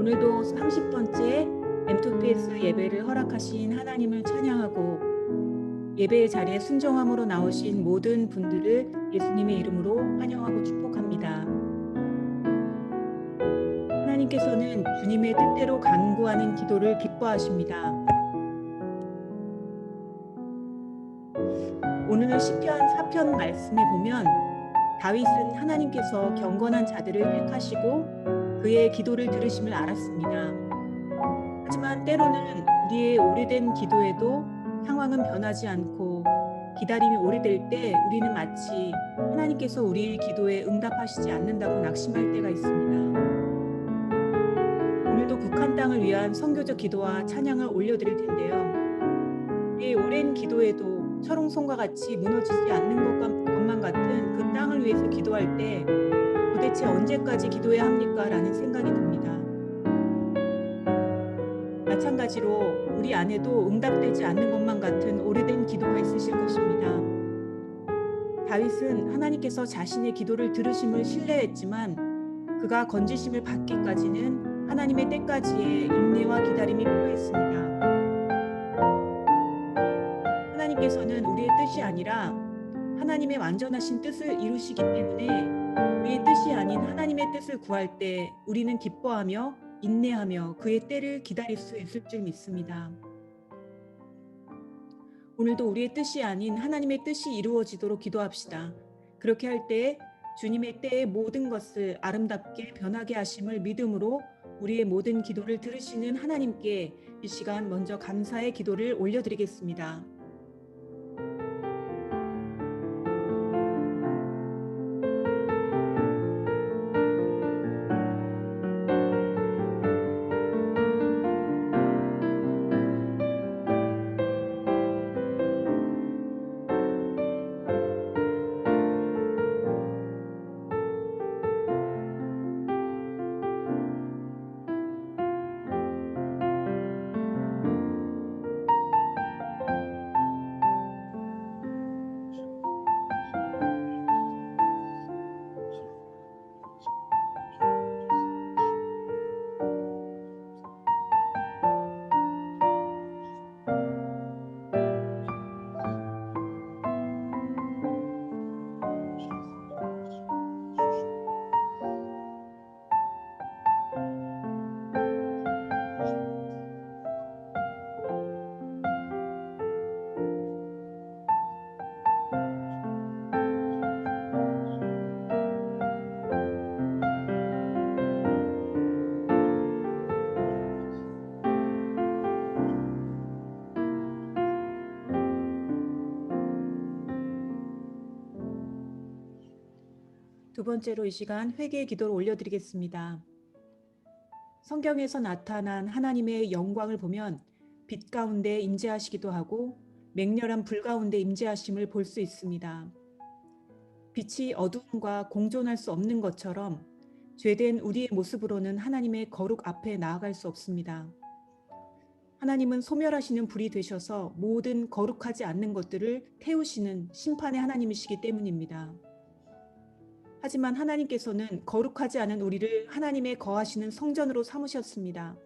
오늘도 30번째 M2PS 예배를 허락하신 하나님을 찬양하고 예배의 자리에 순종함으로 나오신 모든 분들을 예수님의 이름으로 환영하고 축복합니다. 하나님께서는 주님의 뜻대로 간구하는 기도를 기뻐하십니다. 오늘 시편 4편 말씀에 보면 다윗은 하나님께서 경건한 자들을 택하시고 그의 기도를 들으심을 알았습니다. 하지만 때로는 우리의 오래된 기도에도 상황은 변하지 않고 기다림이 오래될 때 우리는 마치 하나님께서 우리의 기도에 응답하시지 않는다고 낙심할 때가 있습니다. 오늘도 북한 땅을 위한 선교적 기도와 찬양을 올려드릴 텐데요. 우리의 오랜 기도에도 철옹성과 같이 무너지지 않는 것만 같은 그 땅을 위해서 기도할 때 도대체 언제까지 기도해야 합니까? 라는 생각이 듭니다. 마찬가지로 우리 안에도 응답되지 않는 것만 같은 오래된 기도가 있으실 것입니다. 다윗은 하나님께서 자신의 기도를 들으심을 신뢰했지만 그가 건지심을 받기까지는 하나님의 때까지의 인내와 기다림이 필요했습니다. 하나님께서는 우리의 뜻이 아니라 하나님의 완전하신 뜻을 이루시기 때문에 우리의 뜻이 아닌 하나님의 뜻을 구할 때 우리는 기뻐하며 인내하며 그의 때를 기다릴 수 있을 줄 믿습니다. 오늘도 우리의 뜻이 아닌 하나님의 뜻이 이루어지도록 기도합시다. 그렇게 할 때 주님의 때에 모든 것을 아름답게 변하게 하심을 믿음으로 우리의 모든 기도를 들으시는 하나님께 이 시간 먼저 감사의 기도를 올려드리겠습니다. 두 번째로 이 시간 회개의 기도를 올려드리겠습니다. 성경에서 나타난 하나님의 영광을 보면 빛 가운데 임재하시기도 하고 맹렬한 불 가운데 임재하심을 볼 수 있습니다. 빛이 어두움과 공존할 수 없는 것처럼 죄된 우리의 모습으로는 하나님의 거룩 앞에 나아갈 수 없습니다. 하나님은 소멸하시는 불이 되셔서 모든 거룩하지 않는 것들을 태우시는 심판의 하나님이시기 때문입니다. 하지만 하나님께서는 거룩하지 않은 우리를 하나님의 거하시는 성전으로 삼으셨습니다.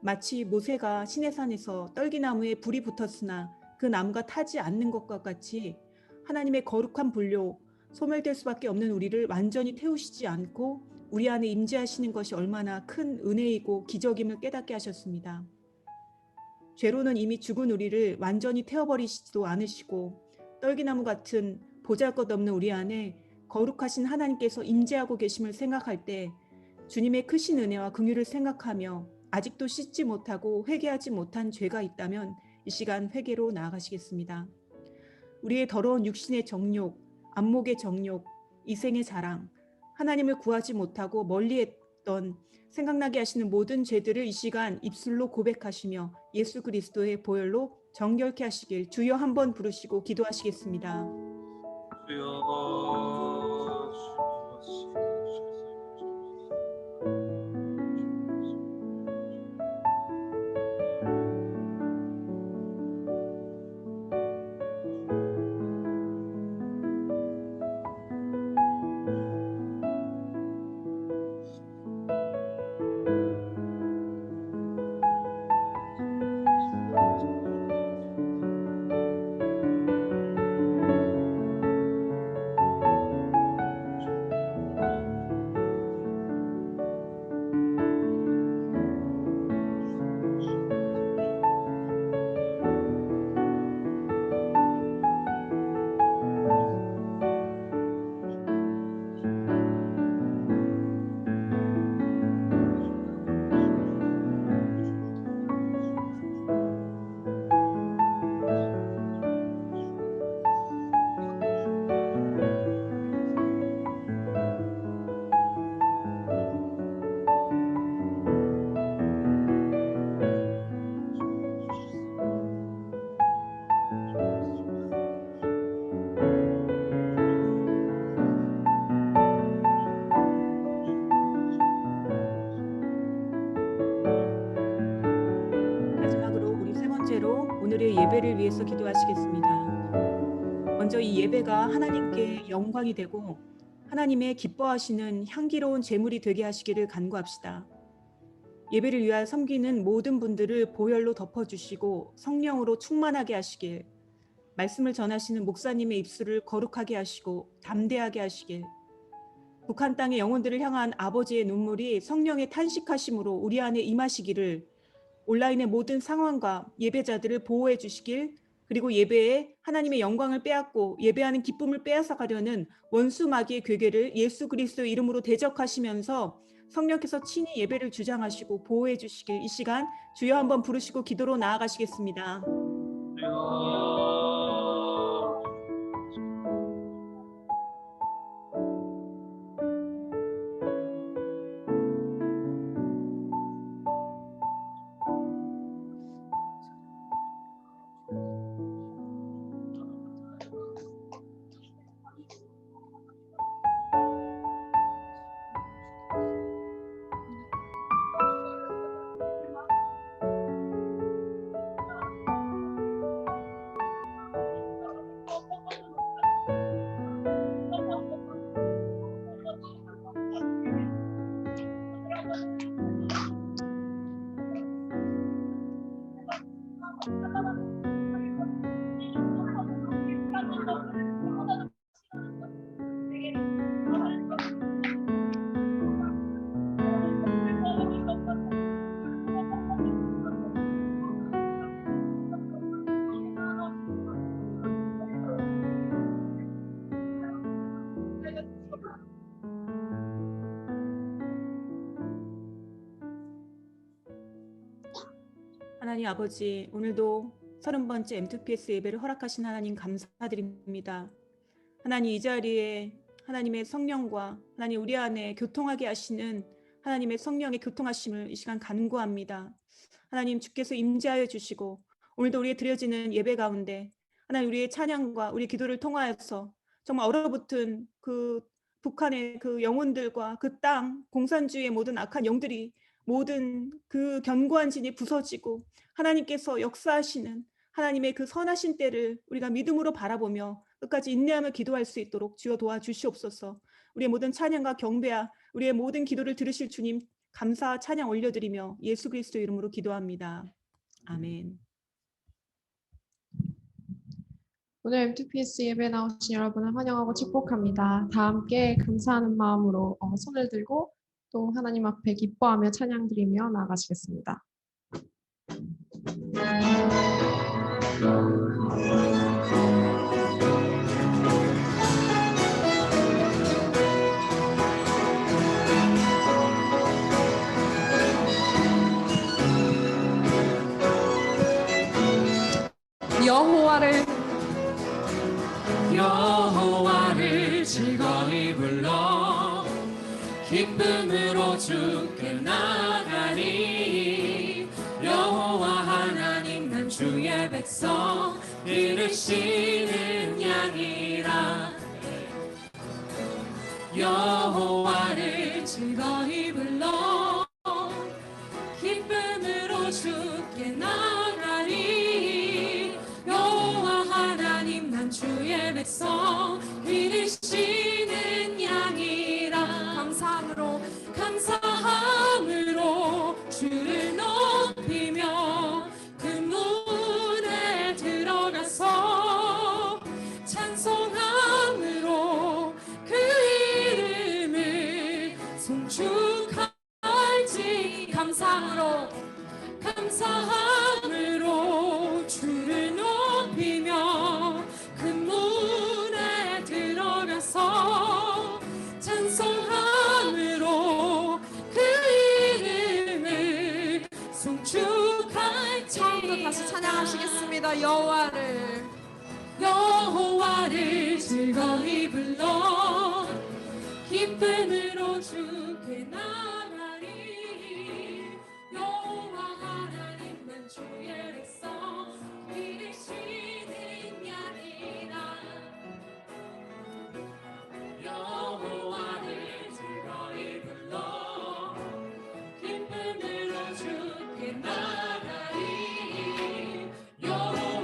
마치 모세가 시내산에서 떨기나무에 불이 붙었으나 그 나무가 타지 않는 것과 같이 하나님의 거룩한 불로 소멸될 수밖에 없는 우리를 완전히 태우시지 않고 우리 안에 임재하시는 것이 얼마나 큰 은혜이고 기적임을 깨닫게 하셨습니다. 죄로는 이미 죽은 우리를 완전히 태워버리시지도 않으시고 떨기나무 같은 보잘것없는 우리 안에 거룩하신 하나님께서 임재하고 계심을 생각할 때 주님의 크신 은혜와 긍휼을 생각하며 아직도 씻지 못하고 회개하지 못한 죄가 있다면 이 시간 회개로 나아가시겠습니다. 우리의 더러운 육신의 정욕, 안목의 정욕, 이생의 자랑, 하나님을 구하지 못하고 멀리했던 생각나게 하시는 모든 죄들을 이 시간 입술로 고백하시며 예수 그리스도의 보혈로 정결케 하시길 주여 한번 부르시고 기도하시겠습니다. 오늘의 예배를 위해서 기도하시겠습니다. 먼저 이 예배가 하나님께 영광이 되고 하나님의 기뻐하시는 향기로운 제물이 되게 하시기를 간구합시다. 예배를 위하여 섬기는 모든 분들을 보혈로 덮어주시고 성령으로 충만하게 하시길, 말씀을 전하시는 목사님의 입술을 거룩하게 하시고 담대하게 하시길, 북한 땅의 영혼들을 향한 아버지의 눈물이 성령의 탄식하심으로 우리 안에 임하시기를, 온라인의 모든 상황과 예배자들을 보호해 주시길, 그리고 예배에 하나님의 영광을 빼앗고 예배하는 기쁨을 빼앗아 가려는 원수 마귀의 괴계를 예수 그리스도의 이름으로 대적하시면서 성령께서 친히 예배를 주장하시고 보호해 주시길, 이 시간 주여 한번 부르시고 기도로 나아가시겠습니다. 하나님 아버지, 오늘도 30번째 M2PS 예배를 허락하신 하나님 감사드립니다. 하나님, 이 자리에 하나님의 성령과 하나님 우리 안에 교통하게 하시는 하나님의 성령의 교통하심을 이 시간 간구합니다. 하나님, 주께서 임재하여 주시고 오늘도 우리의 드려지는 예배 가운데 하나님 우리의 찬양과 우리 기도를 통하여서 정말 얼어붙은 그 북한의 그 영혼들과 그 땅 공산주의의 모든 악한 영들이, 모든 그 견고한 진이 부서지고 하나님께서 역사하시는 하나님의 그 선하신 때를 우리가 믿음으로 바라보며 끝까지 인내하며 기도할 수 있도록 주여 도와주시옵소서. 우리의 모든 찬양과 경배와 우리의 모든 기도를 들으실 주님 감사 찬양 올려드리며 예수 그리스도 이름으로 기도합니다. 아멘. 오늘 M2PS 예배 나오신 여러분을 환영하고 축복합니다. 다 함께 감사하는 마음으로 손을 들고 또 하나님 앞에 기뻐하며 찬양드리며 나아가시겠습니다. 여호와를 즐거이 불러 기쁨으로 주께 나가리. 여호와 하나님 난 주의 백성 들으시는 양이라. 여호와를 즐거이 불러 기쁨으로 주께 나가리. 여호와 하나님 난 주의 백성 들으시는 양이라. 감사함으로 주를 높이며 그 문에 들어가서 찬송함으로 그 이름을 송축할지. 감사함으로 주를 높이며 그 문에 들어가서 찬송함으로 그 이름을 송축할지. 처음부터 다시 찬양하시겠습니다. 여호와를 즐거이 불러 기쁨으로 주께 나가리. 여호와 하나님 난 주의 백성 들으시는 양이라. 여호와를 즐거이 불러 기쁨으로 주께 나가리. 여호와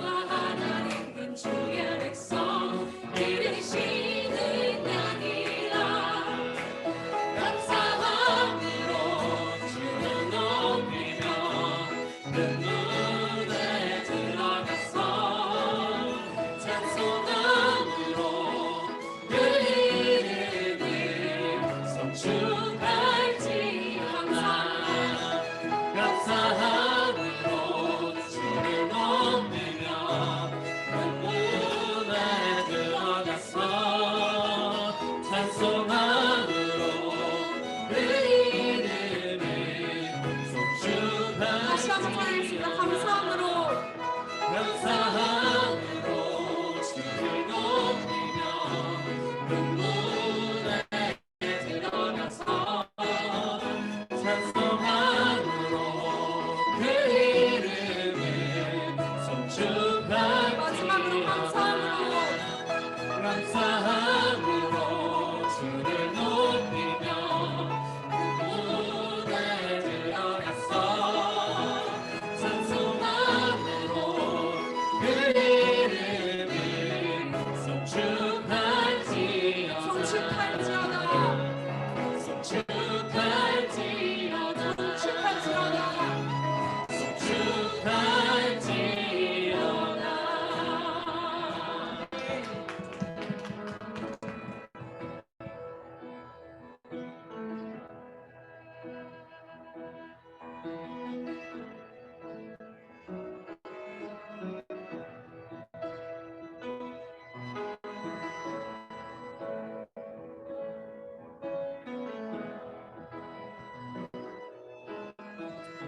축할지어다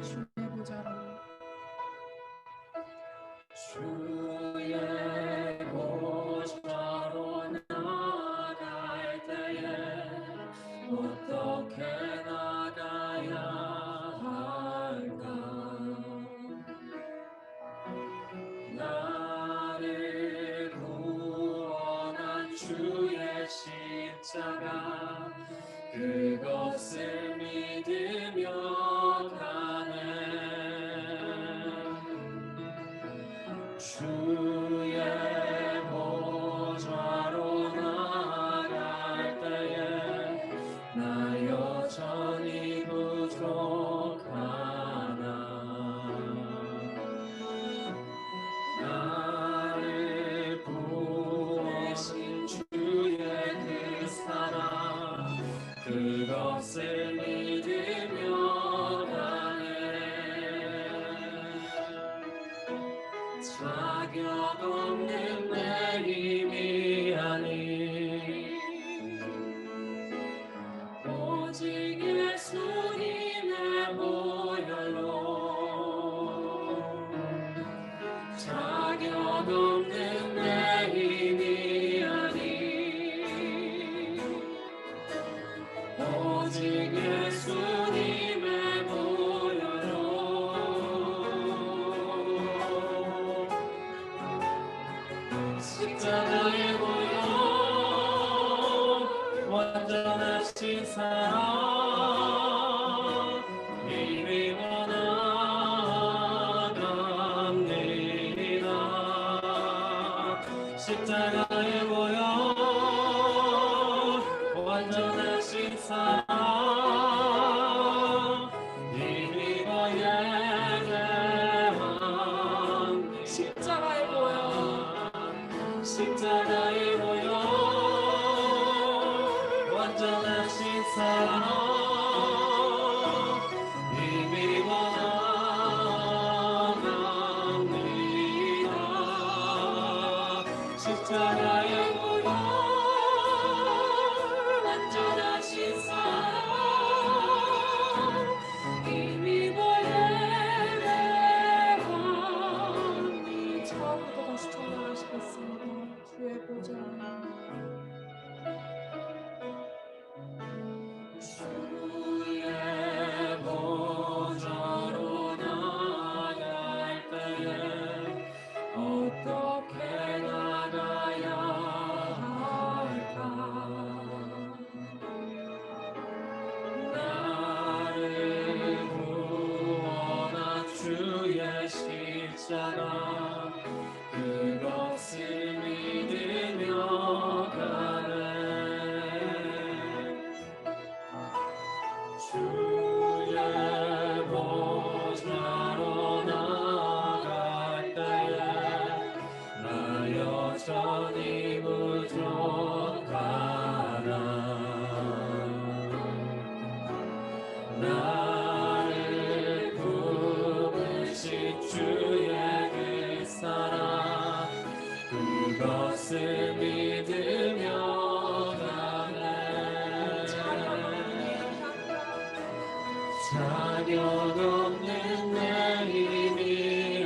주의 보좌로 주의 보좌로 나갈 때에 어떻게 나가야 할까? 나를 구원한 주의 십자가 그것을 믿으며 가네. 주의 보좌로 나갈 때에 나 여전히 부족하나. 나를 구원하신 주의 그 사랑 그것을 믿으며 가네. 자격 없는 내 힘이 아닌 오직 예수님의 보혈로 자격 없는 내 힘이 아닌 오직 예수님의 보혈로 십자가의 보혈 완전하신 사랑 힘입어 나갑니다. 십자가의 보혈 완전하신 사랑 힘입어 예배합니다. 십자가의 보혈 십자가의 보혈 완전하신 사랑 힘입어 나갑니다. 십자가의 보혈 완전하신 사랑 힘입어 예배합니다. 처음부터 다시 청년하시겠습니다. 주의 보좌 주의 보좌로 나갈 때에 어떻게 나가야 할까? 나를 구원한 주의 십자가 그것을 믿으며 가네. 주의 보좌로 나갈 때에 나 여전히 부족하나. 나를 부으신 주의 그 사랑 그것을 믿으며 가네. 자격 없는 내 힘이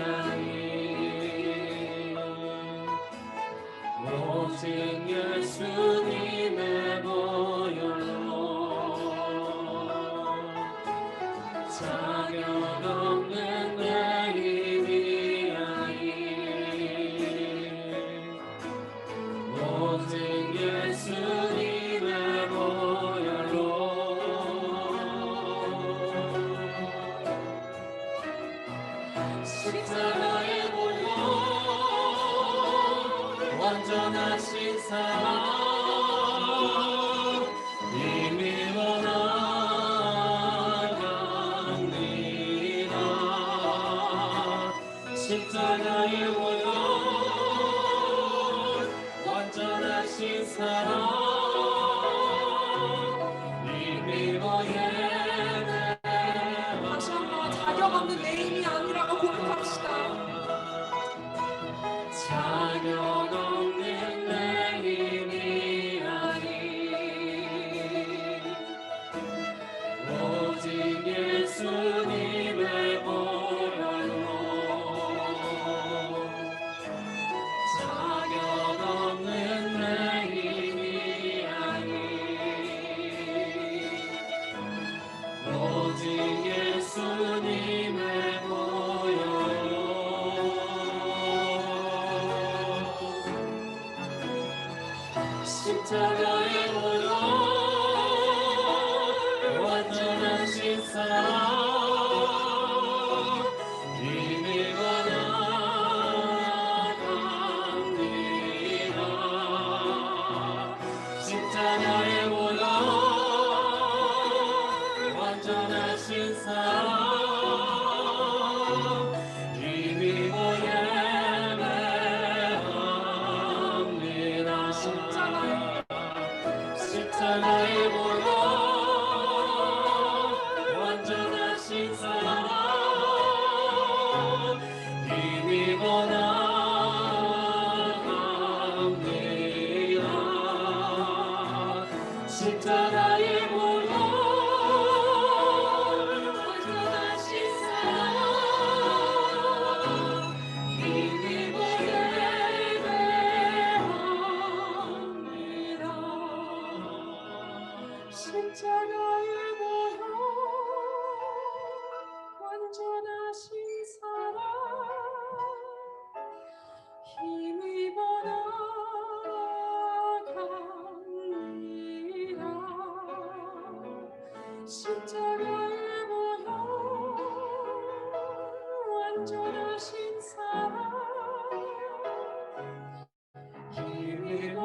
아닌 오직 예수님의 보혈로 자격 없는 내 힘이 아닌 오직 예수님의 보혈로 십자가의 보혈 완전하신 사랑 힘입어 나 십자가의 보혈 완전하신 사랑 힘입어 예배 다시 한번 자격 없는 내 힘이 아니라고 고백합시다. 자격 없는 내 힘이 아닌 오직 예수님의 보혈로 자격 없는 내 힘이 아닌 오직 예수님의 보혈로 십자가의 보혈 완전하신 사랑 힘입어 나아갑니다. 십자가의 보혈 완전하신 사랑 힘입어 예배합니다. 십자가의 보혈 완전하신 사랑 힘입어 나아갑니다. 십자가의 보혈 완전하신 사랑 힘입어 예배합니다. 십자가의 보혈 완전하신 사랑 힘입어 나아갑니다. 십자가의 보혈 완전하신 사랑 힘입어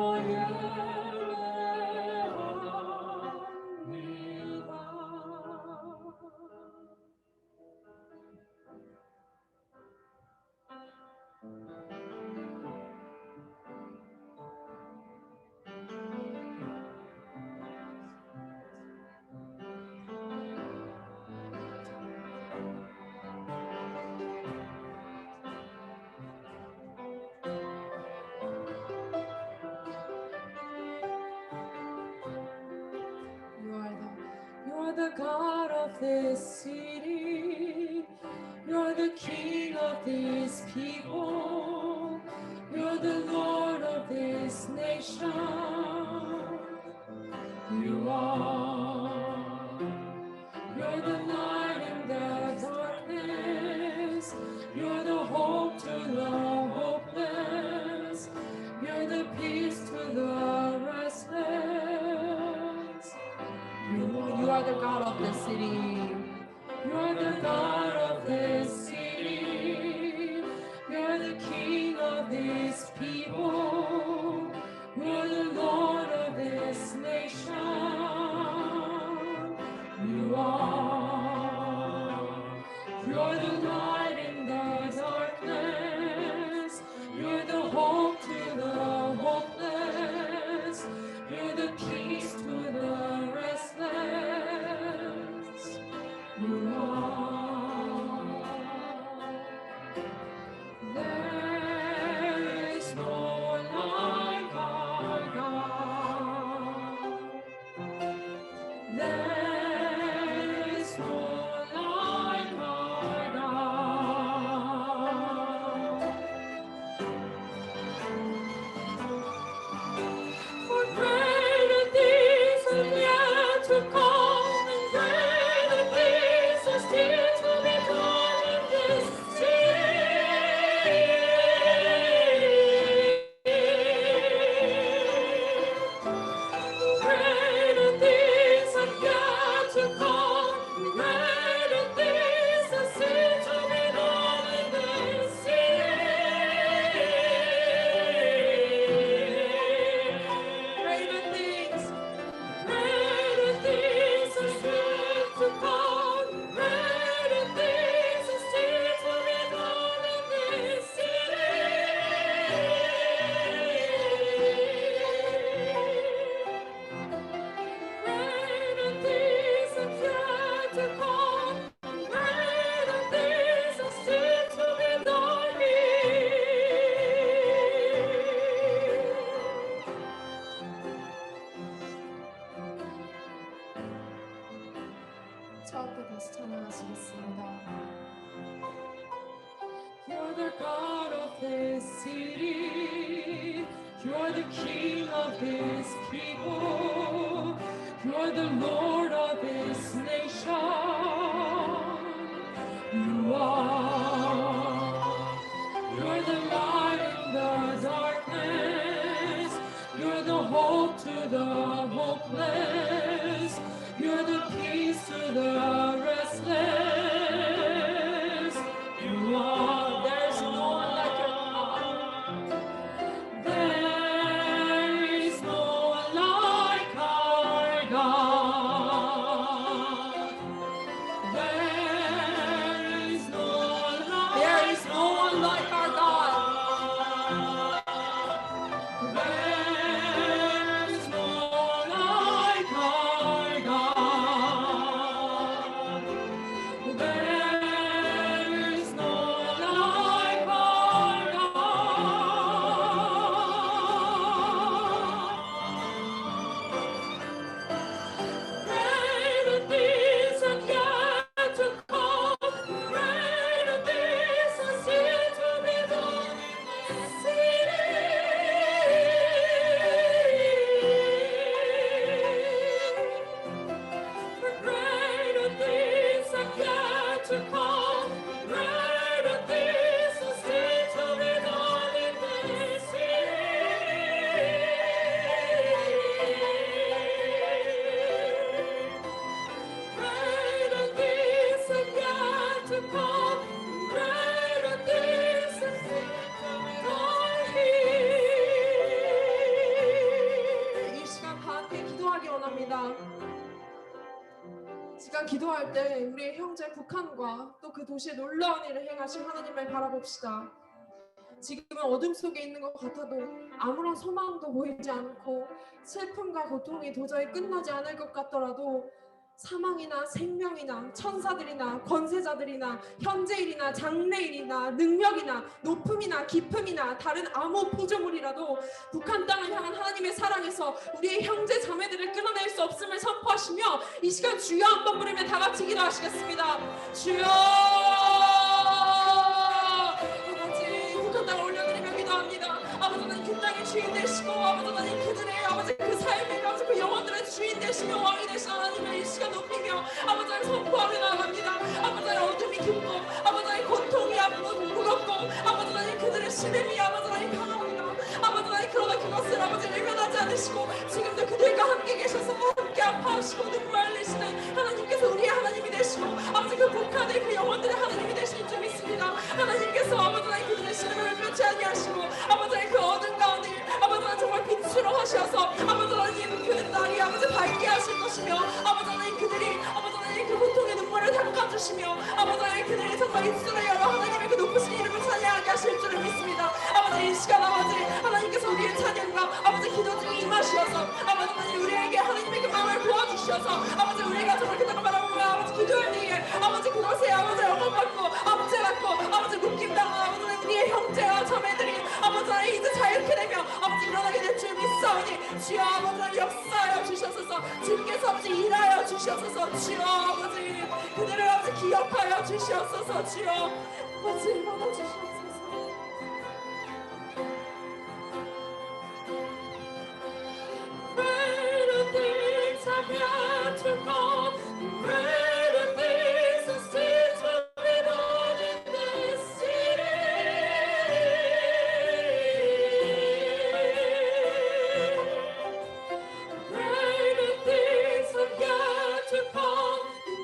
You are the God of this city. You are the King of these people. You are the Lord of this nation. You are. You're the light in the darkness. You're the hope to the hopeless. You're the peace to the restless. You are the God of the city. You are the God of this city. You are the King of these people. You are the Lord of this nation. You are. You are the light in the darkness. You are the hope to the hopeless. You're the peace to the restless. You are. There is no one like our God. 저 앞에 다시 찬양하시겠습니다. You're the God of this city. You're the King of this people. You're the Lord of this nation. You are. You're the light in the darkness. You're the hope to the hopeless. You're the peace to the restless. You are. There's no one like your God. There is no one like our God. There is no one like. There is no one like our God. There is no one like our God. There is no one like our God. Greater things are yet to come. Greater things are still to be done in this city. For greater things are yet to come. Greater things are still to be done in this city. Greater things are yet to come. Greater things are still to be done here. 이 시간 다 함께 기도하기 원합니다. 지금 기도할 때 우리의 형제 북한과 또 그 도시에 놀라운 일을 행하신 하나님을 바라봅시다. 지금은 어둠 속에 있는 것 같아도 아무런 소망도 보이지 않고 슬픔과 고통이 도저히 끝나지 않을 것 같더라도 사망이나 생명이나 천사들이나 권세자들이나 현재일이나 장래일이나 능력이나 높음이나 깊음이나 다른 아무 피조물이라도 북한 땅을 향한 하나님의 사랑에서 우리의 형제 자매들을 끊어낼 수 없음을 선포하시며 이 시간 주여 한번 부르며 다 같이 기도하시겠습니다. 주여 아버지 북한 땅을 올려드리며 기도합니다. 아버지 하나님 그 땅의 주인 되시고 아버지 하나님 그들의 아버지 그 삶의 아버지 그 영혼들의 주인 되시며 왕이 되신 하나님을 이 시간 높이며 아버지 하나님 선포하며 나아갑니다. 아버지 하나님 어둠이 깊고 아버지 하나님 고통이 아프고 무겁고 아버지 하나님 그들의 시름이 아버지 하나님 강합니다. 아버지 하나님 그러나 그것을 아버지 외면하지 않으시고 지금도 그들과 함께 계셔서 함께 아파하시고 눈물 흘리시는 하나님께서 우리의 하나님이 되시고 아버지 그 북한의 그 영혼들의 하나님이 되시는 줄 믿습니다. 하나님께서 아버지 하나님 그들의 시름을 맺지 아니하시고 아버지 하나님 그 어둠 가운데 아버지 하나님 정말 빛으로 하셔서 아버지 하나님 그 날이 아버지 밝게 하실 것이며 아버지 하나님 그들이 아버지 하나님 그 고통의 눈물을 닦아주시며 아버지 하나님 그들이 정말 입술을 열어 하나님의 그 높으신 이름을 찬양하게 하실 줄을 믿습니다. 아버지 이 시간 아버지 하나님께서 우리의 찬양과 아버지 기도 중에 임하시어서 아버지 하나님 우리에게 하나님의 그 마음을 보아주셔서 아버지 우리가 정말 그대로 바라보며 아버지 기도할 때에 아버지 그것에 아버지 영광받고 압제받고 아버지 묶임당한 아버지 하나님 우리의 형제와 자매들이 아버지 하나님 이제 자유케 되며 아버지 일어나게 될 줄 믿사오니 주여 아버지 하나님 역사하여 주셔서 주께서 아버지 일하여 주셔서 주여 아버지 그들을 아버지 기억하여 주시옵소서 주여 아버지 받아주시옵소서. Greater things are yet to come. Greater things are still to be done in this city. Greater things are yet to come.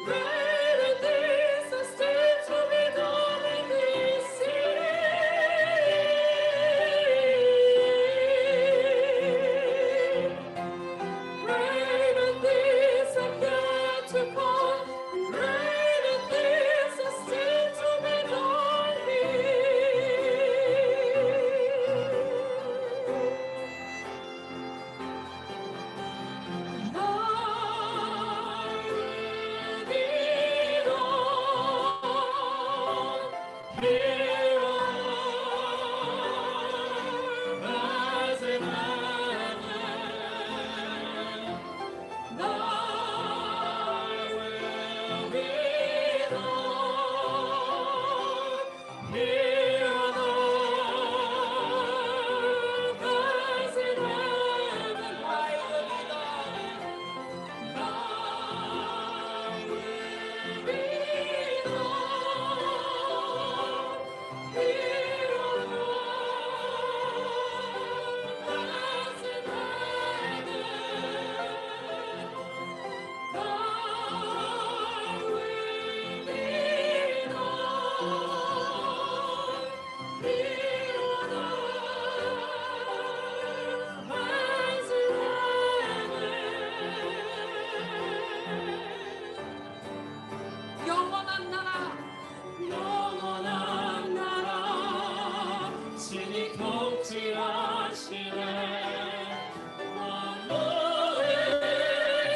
Greater things are still to be done in this city. 영원한 나라, 영원한 나라, 신이 통치하시네. 만물을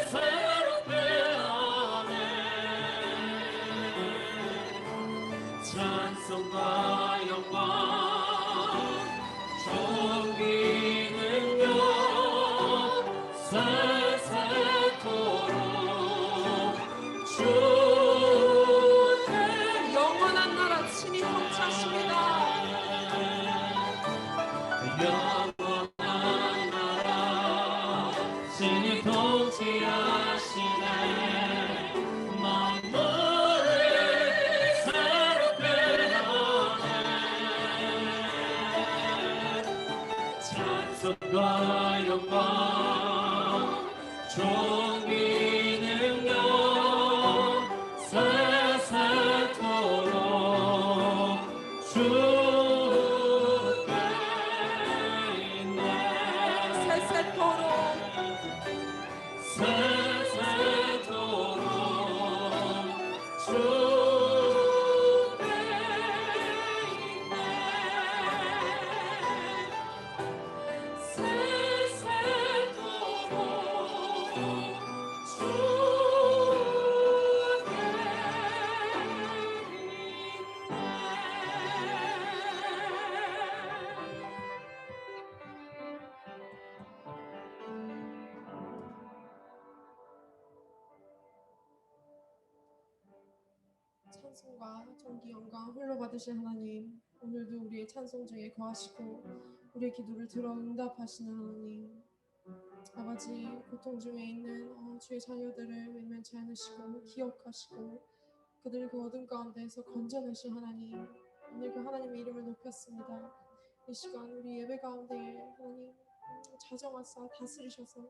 새롭게 하네. 찬송과 영광, 존귀, 능력, 세세토록 주께 영원한 나라 친히 통치하십니다. 영원한 나라 친히 통치하시네. 만물을 새롭게 하네. 찬송과 영광, 존귀, 능력, 세세토록 주께 있네. 세세토록 주께 있네. 찬송과 존귀 영광 홀로 받으신 하나님, 오늘도 우리의 찬송 중에 거하시고 우리의 기도를 들어 응답하시는 하나님, 아버지 고통 중에 있는 주의 자녀들을 외면치 않으시고 기억하시고 그들을 그 어둠 가운데에서 건져내신 하나님, 오늘 그 하나님의 이름을 높였습니다. 이 시간 우리 예배 가운데에 하나님 자정하사 다스리셔서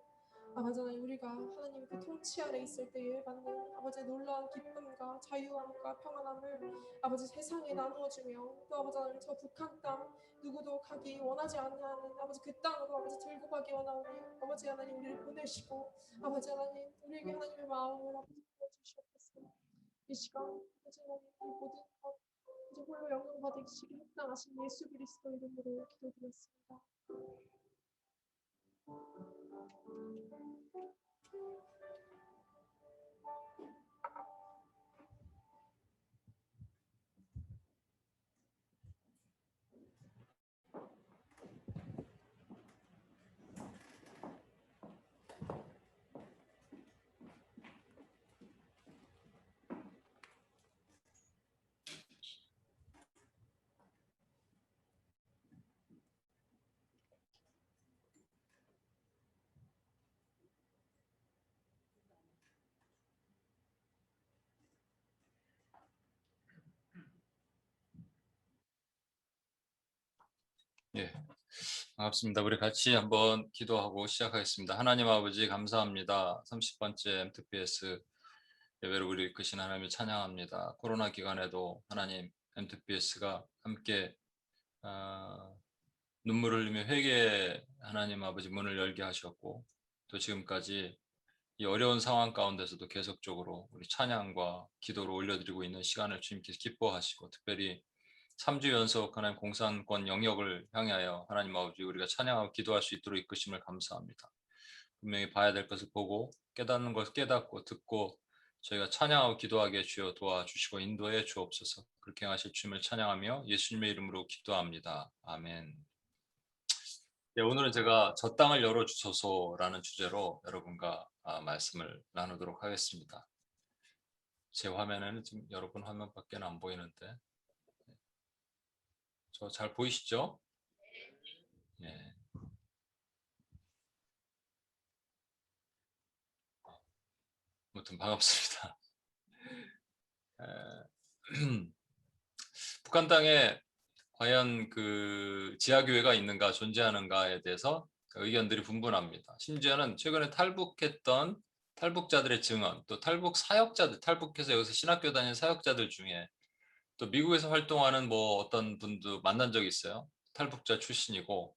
아버지 하나님, 우리가 하나님 그 통치 아래 있을 때에 받는 아버지의 놀라운 기쁨과 자유함과 평안함을 아버지 세상에 나누어주며, 또 아버지 하나님 저 북한 땅 누구도 가기 원하지 않는 아버지 그 땅으로 아버지 들고 가기 원하오니 아버지 하나님 우리를 보내시고 아버지 하나님 우리에게 하나님의 마음을 아버지 보여주시옵소서. 이 시간 아버지 하나님 이 모든 것 이제 홀로 영광 받으시기 합당하신 예수 그리스도 이름으로 기도드렸습니다. 예, 반갑습니다. 우리 같이 한번 기도하고 시작하겠습니다. 하나님 아버지 감사합니다. 30번째 M2PS 예배를 우리 이끄신 하나님을 찬양합니다. 코로나 기간에도 하나님 M2PS가 함께 눈물을 흘리며 회개 하나님 아버지 문을 열게 하셨고, 또 지금까지 이 어려운 상황 가운데서도 계속적으로 우리 찬양과 기도를 올려드리고 있는 시간을 주님께서 기뻐하시고, 특별히 3주 연속 하나님 공산권 영역을 향하여 하나님 아버지 우리가 찬양하고 기도할 수 있도록 이끄심을 감사합니다. 분명히 봐야 될 것을 보고 깨닫는 것을 깨닫고 듣고 저희가 찬양하고 기도하게 주여 도와주시고 인도해 주옵소서. 그렇게 하실 주님을 찬양하며 예수님의 이름으로 기도합니다. 아멘. 네, 오늘은 제가 저 땅을 열어주소서라는 주제로 여러분과 말씀을 나누도록 하겠습니다. 제 화면에는 지금 여러분 화면밖에 안 보이는데 저 잘 보이시죠? 예. 아무튼 반갑습니다. 북한 땅에 과연 그 지하교회가 있는가 존재하는가에 대해서 의견들이 분분합니다. 심지어는 최근에 탈북했던 탈북자들의 증언, 또 탈북 사역자들, 탈북해서 여기서 신학교 다니는 사역자들 중에 또 미국에서 활동하는 뭐 어떤 분도 만난 적이 있어요. 탈북자 출신이고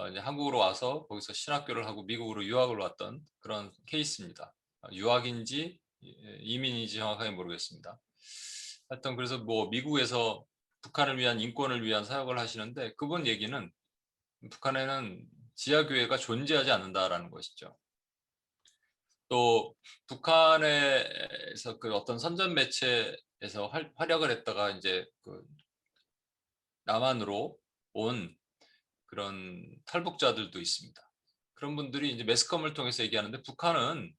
이제 한국으로 와서 거기서 신학교를 하고 미국으로 유학을 왔던 그런 케이스입니다. 유학인지 이민인지 정확하게 모르겠습니다. 하여튼 그래서 뭐 미국에서 북한을 위한 인권을 위한 사역을 하시는데 그분 얘기는 북한에는 지하교회가 존재하지 않는다라는 것이죠. 또 북한에서 그 어떤 선전 매체에서 활약을 했다가 이제 그 남한으로 온 그런 탈북자들도 있습니다. 그런 분들이 이제 매스컴을 통해서 얘기하는데 북한은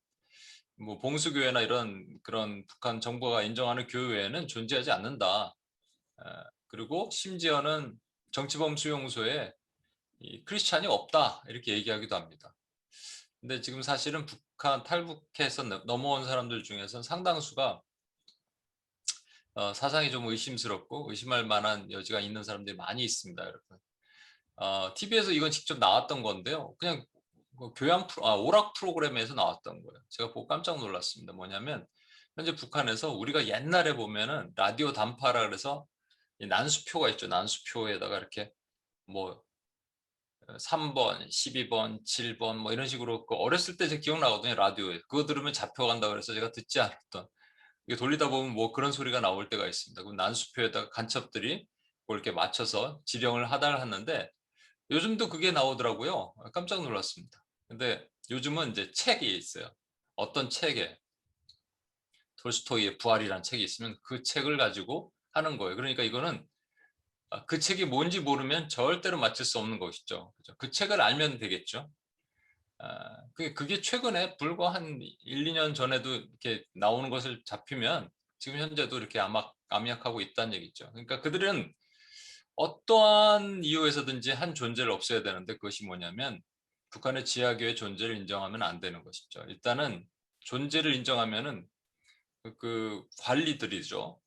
뭐 봉수교회나 이런 그런 북한 정부가 인정하는 교회는 존재하지 않는다. 그리고 심지어는 정치범 수용소에 이 크리스찬이 없다 이렇게 얘기하기도 합니다. 근데 지금 사실은 북한 탈북해서 넘어온 사람들 중에서는 상당수가 사상이 좀 의심스럽고 의심할 만한 여지가 있는 사람들이 많이 있습니다, 여러분. TV에서 이건 직접 나왔던 건데요. 그냥 뭐 오락 프로그램에서 나왔던 거예요. 제가 보고 깜짝 놀랐습니다. 뭐냐면 현재 북한에서 우리가 옛날에 보면은 라디오 단파라 그래서 이 난수표가 있죠. 난수표에다가 이렇게 뭐 3번, 12번, 7번 뭐 이런 식으로 그 어렸을 때 제 기억나거든요. 라디오에. 그거 들으면 잡혀간다 그래서 제가 듣지 않았던. 이게 돌리다 보면 뭐 그런 소리가 나올 때가 있습니다. 그럼 난수표에다가 간첩들이 그걸 이렇게 맞춰서 지령을 하달하는데 요즘도 그게 나오더라고요. 깜짝 놀랐습니다. 근데 요즘은 이제 책이 있어요. 어떤 책에 톨스토이의 부활이라는 책이 있으면 그 책을 가지고 하는 거예요. 그러니까 이거는 그 책이 뭔지 모르면 절대로 맞출 수 없는 것이죠. 그 책을 알면 되겠죠. 그게 최근에 불과 한 1, 2년 전에도 이렇게 나오는 것을 잡히면 지금 현재도 이렇게 암약하고 있다는 얘기죠. 그러니까 그들은 어떠한 이유에서든지 한 존재를 없애야 되는데 그것이 뭐냐면 북한의 지하교의 존재를 인정하면 안 되는 것이죠. 일단은 존재를 인정하면은 그 관리들이죠.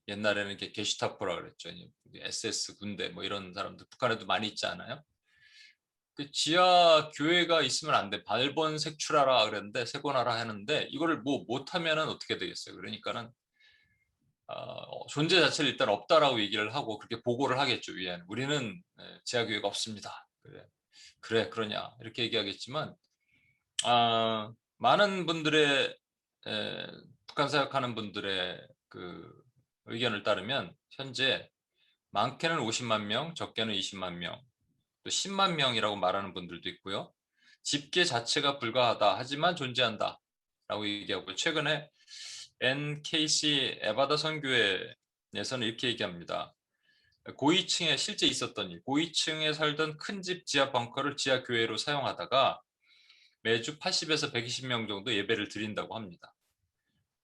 옛날에는 이렇게 게슈타포라 그랬죠. SS 군대 뭐 이런 사람들 북한에도 많이 있지 않아요? 그 지하 교회가 있으면 안 돼. 발본 색출하라 그랬는데 세곤하라 하는데 이거를 뭐 못하면은 어떻게 되겠어요? 그러니까는 존재 자체를 일단 없다라고 얘기를 하고 그렇게 보고를 하겠죠. 위에는 우리는 지하 교회가 없습니다. 그래 그러냐 이렇게 얘기하겠지만 많은 분들의 북한 사역하는 분들의 그 의견을 따르면 현재 많게는 50만 명, 적게는 20만 명, 또 10만 명이라고 말하는 분들도 있고요. 집계 자체가 불가하다 하지만 존재한다 라고 얘기하고 최근에 NKC 에바다 선교회에서는 이렇게 얘기합니다. 고위층에 실제 있었던 일, 고위층에 살던 큰 집 지하 벙커를 지하 교회로 사용하다가 매주 80에서 120명 정도 예배를 드린다고 합니다.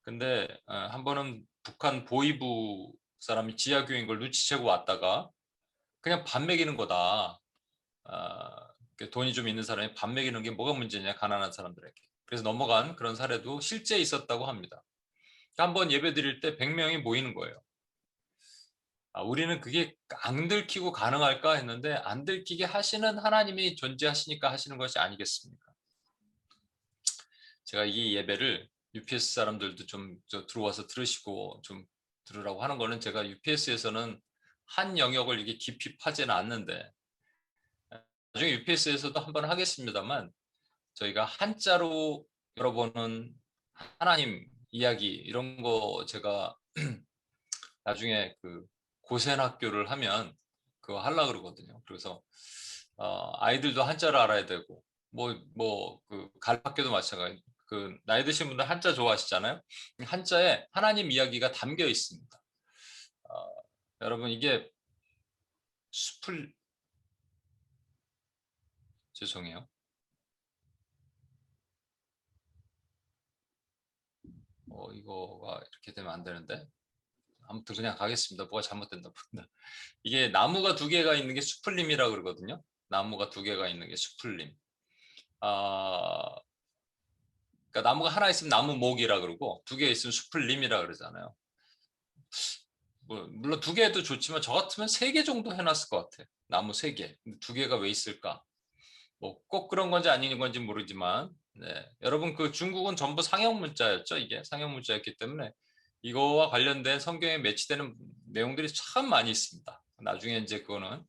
근데 한 번은 북한 보위부 사람이 지하 교회인 걸 눈치채고 왔다가 그냥 밥 먹이는 거다. 돈이 좀 있는 사람이 밥 먹이는 게 뭐가 문제냐, 가난한 사람들에게. 그래서 넘어간 그런 사례도 실제 있었다고 합니다. 한번 예배 드릴 때 100명이 모이는 거예요. 우리는 그게 안 들키고 가능할까 했는데 안 들키게 하시는 하나님이 존재하시니까 하시는 것이 아니겠습니까? 제가 이 예배를 UPS 사람들도 좀 들어와서 들으시고 좀 들으라고 하는 거는 제가 UPS에서는 한 영역을 이게 깊이 파지는 않는데 나중에 UPS에서도 한번 하겠습니다만 저희가 한자로 열어보는 하나님 이야기 이런 거 제가 나중에 그 고센 학교를 하면 그거 하려고 그러거든요. 그래서 아이들도 한자를 알아야 되고 그 가르학교도 마찬가지. 그 나이 드신 분들 한자 좋아하시잖아요. 한자에 하나님 이야기가 담겨 있습니다. 여러분 이게 숲을 죄송해요. 이거가 이렇게 되면 안 되는데. 아무튼 그냥 가겠습니다. 뭐가 잘못됐나 봅니다. 이게 나무가 두 개가 있는 게 수풀림이라고 그러거든요. 나무가 두 개가 있는 게 수풀림. 그러니까 나무가 하나 있으면 나무목이라 그러고 두 개 있으면 수풀림이라 그러잖아요. 물론 두 개도 좋지만 저 같으면 세 개 정도 해놨을 것 같아요. 나무 세 개. 두 개가 왜 있을까? 뭐 꼭 그런 건지 아닌 건지 모르지만, 네. 여러분 그 중국은 전부 상형 문자였죠. 이게 상형 문자였기 때문에 이거와 관련된 성경에 매치되는 내용들이 참 많이 있습니다. 나중에 이제 그거는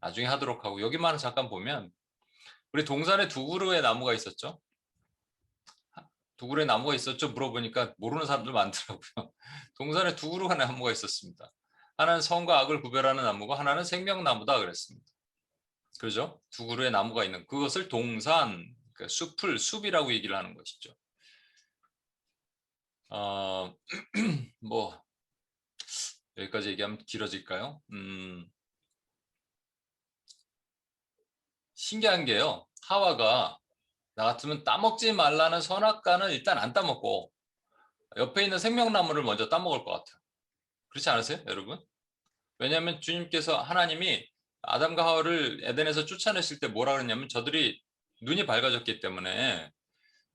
나중에 하도록 하고, 여기만 잠깐 보면 우리 동산에 두 그루의 나무가 있었죠. 두 그루의 나무가 있었죠. 물어보니까 모르는 사람들 많더라고요. 동산에 두 그루의 나무가 있었습니다. 하나는 선과 악을 구별하는 나무고 하나는 생명나무다 그랬습니다. 그죠? 두 그루의 나무가 있는 그것을 동산, 그러니까 숲이라고 얘기를 하는 것이죠. 뭐 여기까지 얘기하면 길어질까요? 신기한 게요. 하와가 나 같으면 따먹지 말라는 선악과는 일단 안 따먹고 옆에 있는 생명나무를 먼저 따먹을 것 같아요. 그렇지 않으세요, 여러분? 왜냐하면 주님께서 하나님이 아담과 하와를 에덴에서 쫓아내실 때 뭐라 그랬냐면 저들이 눈이 밝아졌기 때문에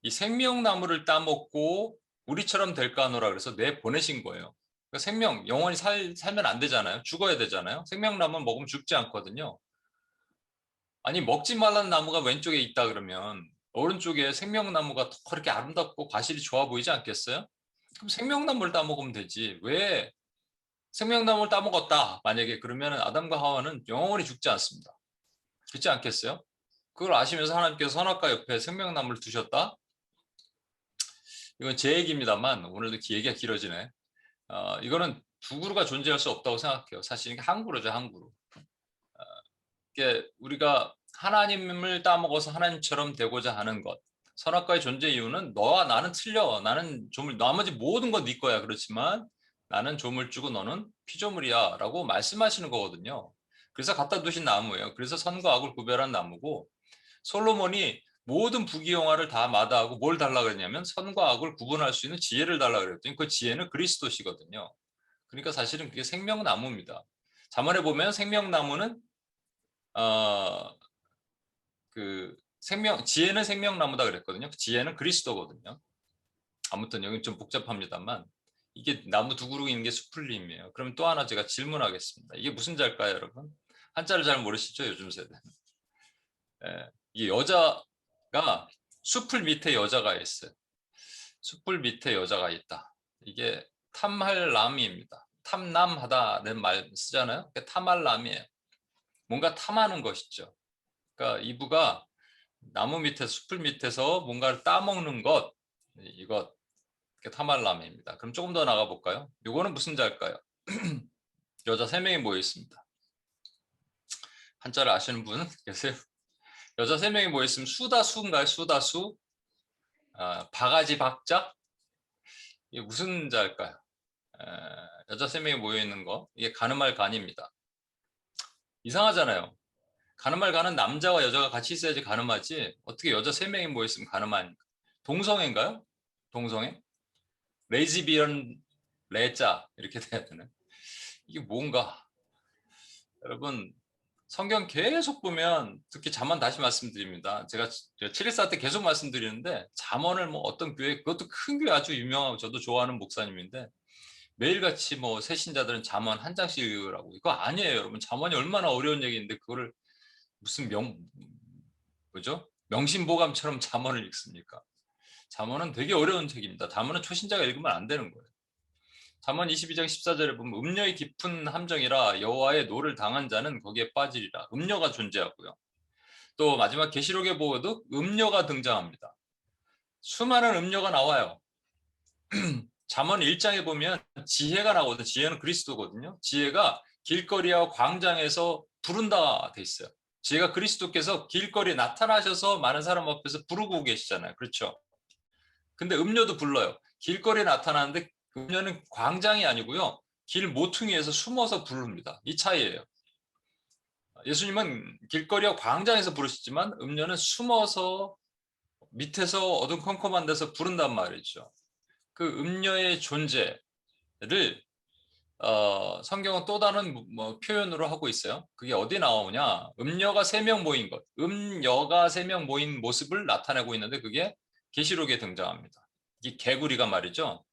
이 생명나무를 따먹고 우리처럼 될까 하노라 그래서 내보내신 거예요. 그러니까 생명, 영원히 살면 안 되잖아요. 죽어야 되잖아요. 생명나무는 먹으면 죽지 않거든요. 아니 먹지 말라는 나무가 왼쪽에 있다 그러면 오른쪽에 생명나무가 더 그렇게 아름답고 과실이 좋아 보이지 않겠어요? 그럼 생명나무를 따먹으면 되지. 왜 생명나무를 따먹었다. 만약에 그러면 아담과 하와는 영원히 죽지 않습니다. 그렇지 않겠어요? 그걸 아시면서 하나님께서 선악과 옆에 생명나무를 두셨다? 이건 제 얘기입니다만 오늘도 얘기가 길어지네. 이거는 두 그루가 존재할 수 없다고 생각해요. 사실 이게 한 그루죠, 한 그루. 이게 우리가 하나님을 따먹어서 하나님처럼 되고자 하는 것. 선악과의 존재 이유는 너와 나는 틀려. 나는 조물, 나머지 모든 건 네 거야. 그렇지만 나는 조물주고 너는 피조물이야. 라고 말씀하시는 거거든요. 그래서 갖다 두신 나무예요. 그래서 선과 악을 구별한 나무고 솔로몬이 모든 부귀영화를 다 마다하고 뭘 달라 그랬냐면 선과 악을 구분할 수 있는 지혜를 달라 그랬더니 그 지혜는 그리스도시거든요. 그러니까 사실은 그게 생명나무입니다. 잠언에 보면 생명나무는 지혜는 생명나무다 그랬거든요. 지혜는 그리스도거든요. 아무튼 여기 좀 복잡합니다만 이게 나무 두 그루 있는 게 수풀림이에요. 그럼 또 하나 제가 질문하겠습니다. 이게 무슨 자일까요, 여러분? 한자를 잘 모르시죠, 요즘 세대는? 이 여자가 숲을 밑에 여자가 있어요. 숲을 밑에 여자가 있다. 이게 탐할람입니다. 탐남하다는 말 쓰잖아요. 탐할람이에요. 뭔가 탐하는 것이죠. 그러니까 이브가 나무 밑에 숲을 밑에서 뭔가를 따먹는 것, 이것 탐할람입니다. 그럼 조금 더 나가 볼까요? 이거는 무슨 자일까요? 여자 3명이 모여 있습니다. 한자를 아시는 분 계세요? 여자 3명이 모여 있으면 수다수인가요? 수다수? 바가지 박자? 이게 무슨 자일까요? 여자 3명이 모여 있는 거, 이게 가늠할 간입니다. 이상하잖아요. 가늠할 간은 남자와 여자가 같이 있어야지 가늠하지 어떻게 여자 3명이 모여 있으면 가늠하니까. 동성애인가요? 동성애? 레즈비언 레자 이렇게 돼야 되나? 이게 뭔가 여러분 성경 계속 보면 특히 잠언 다시 말씀드립니다. 제가 714 때 계속 말씀드리는데 잠언을 뭐 어떤 교회 그것도 큰 교회 아주 유명하고 저도 좋아하는 목사님인데 매일같이 뭐 새신자들은 잠언 한 장씩 읽으라고 이거 아니에요 여러분. 잠언이 얼마나 어려운 얘기인데 그거를 무슨 뭐죠? 명심보감처럼 잠언을 읽습니까? 잠언은 되게 어려운 책입니다. 잠언은 초신자가 읽으면 안 되는 거예요. 잠언 22장 14절에 보면 음녀의 깊은 함정이라 여호와의 노를 당한 자는 거기에 빠지리라. 음녀가 존재하고요. 또 마지막 계시록에 보고도 음녀가 등장합니다. 수많은 음녀가 나와요. 잠언 1장에 보면 지혜가 나오거든요. 지혜는 그리스도거든요. 지혜가 길거리와 광장에서 부른다 돼 있어요. 지혜가 그리스도께서 길거리에 나타나셔서 많은 사람 앞에서 부르고 계시잖아요. 그렇죠? 근데 음녀도 불러요. 길거리에 나타나는데 음녀는 광장이 아니고요. 길 모퉁이에서 숨어서 부릅니다. 이 차이예요. 예수님은 길거리와 광장에서 부르시지만 음녀는 숨어서 밑에서 어두컴컴한 데서 부른단 말이죠. 그 음녀의 존재를 성경은 또 다른 표현으로 하고 있어요. 그게 어디 나오냐? 음녀가 3명 모인 것. 음녀가 3명 모인 모습을 나타내고 있는데 그게 계시록에 등장합니다. 이게 개구리가 말이죠.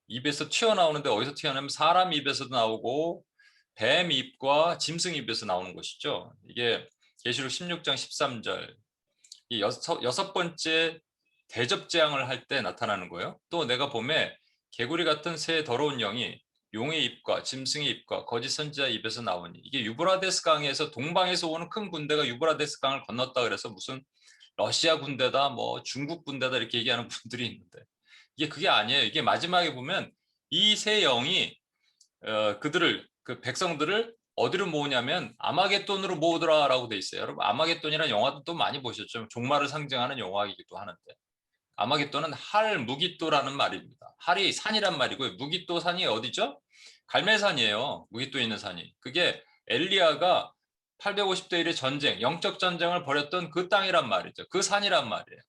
입에서 튀어나오는데 어디서 튀어나오면 사람 입에서도 나오고 뱀 입과 짐승 입에서 나오는 것이죠. 이게 계시록 16장 13절. 이 여섯 번째 대접 재앙을 할 때 나타나는 거예요. 또 내가 봄에 개구리 같은 새 더러운 영이 용의 입과 짐승의 입과 거짓 선지자의 입에서 나오니 이게 유브라데스 강에서 동방에서 오는 큰 군대가 유브라데스 강을 건넜다 그래서 무슨 러시아 군대다 뭐 중국 군대다 이렇게 얘기하는 분들이 있는데 이게 그게 아니에요. 이게 마지막에 보면 이 세 영이 그들을 그 백성들을 어디로 모으냐면 아마겟돈으로 모으더라라고 돼 있어요. 여러분 아마겟돈이라는 영화도 또 많이 보셨죠. 종말을 상징하는 영화이기도 하는데 아마겟돈은 할 무깃도라는 말입니다. 할이 산이란 말이고요. 무깃도 산이 어디죠? 갈멜산이에요. 무깃도에 있는 산이. 그게 엘리야가 850대 1의 전쟁, 영적 전쟁을 벌였던 그 땅이란 말이죠. 그 산이란 말이에요.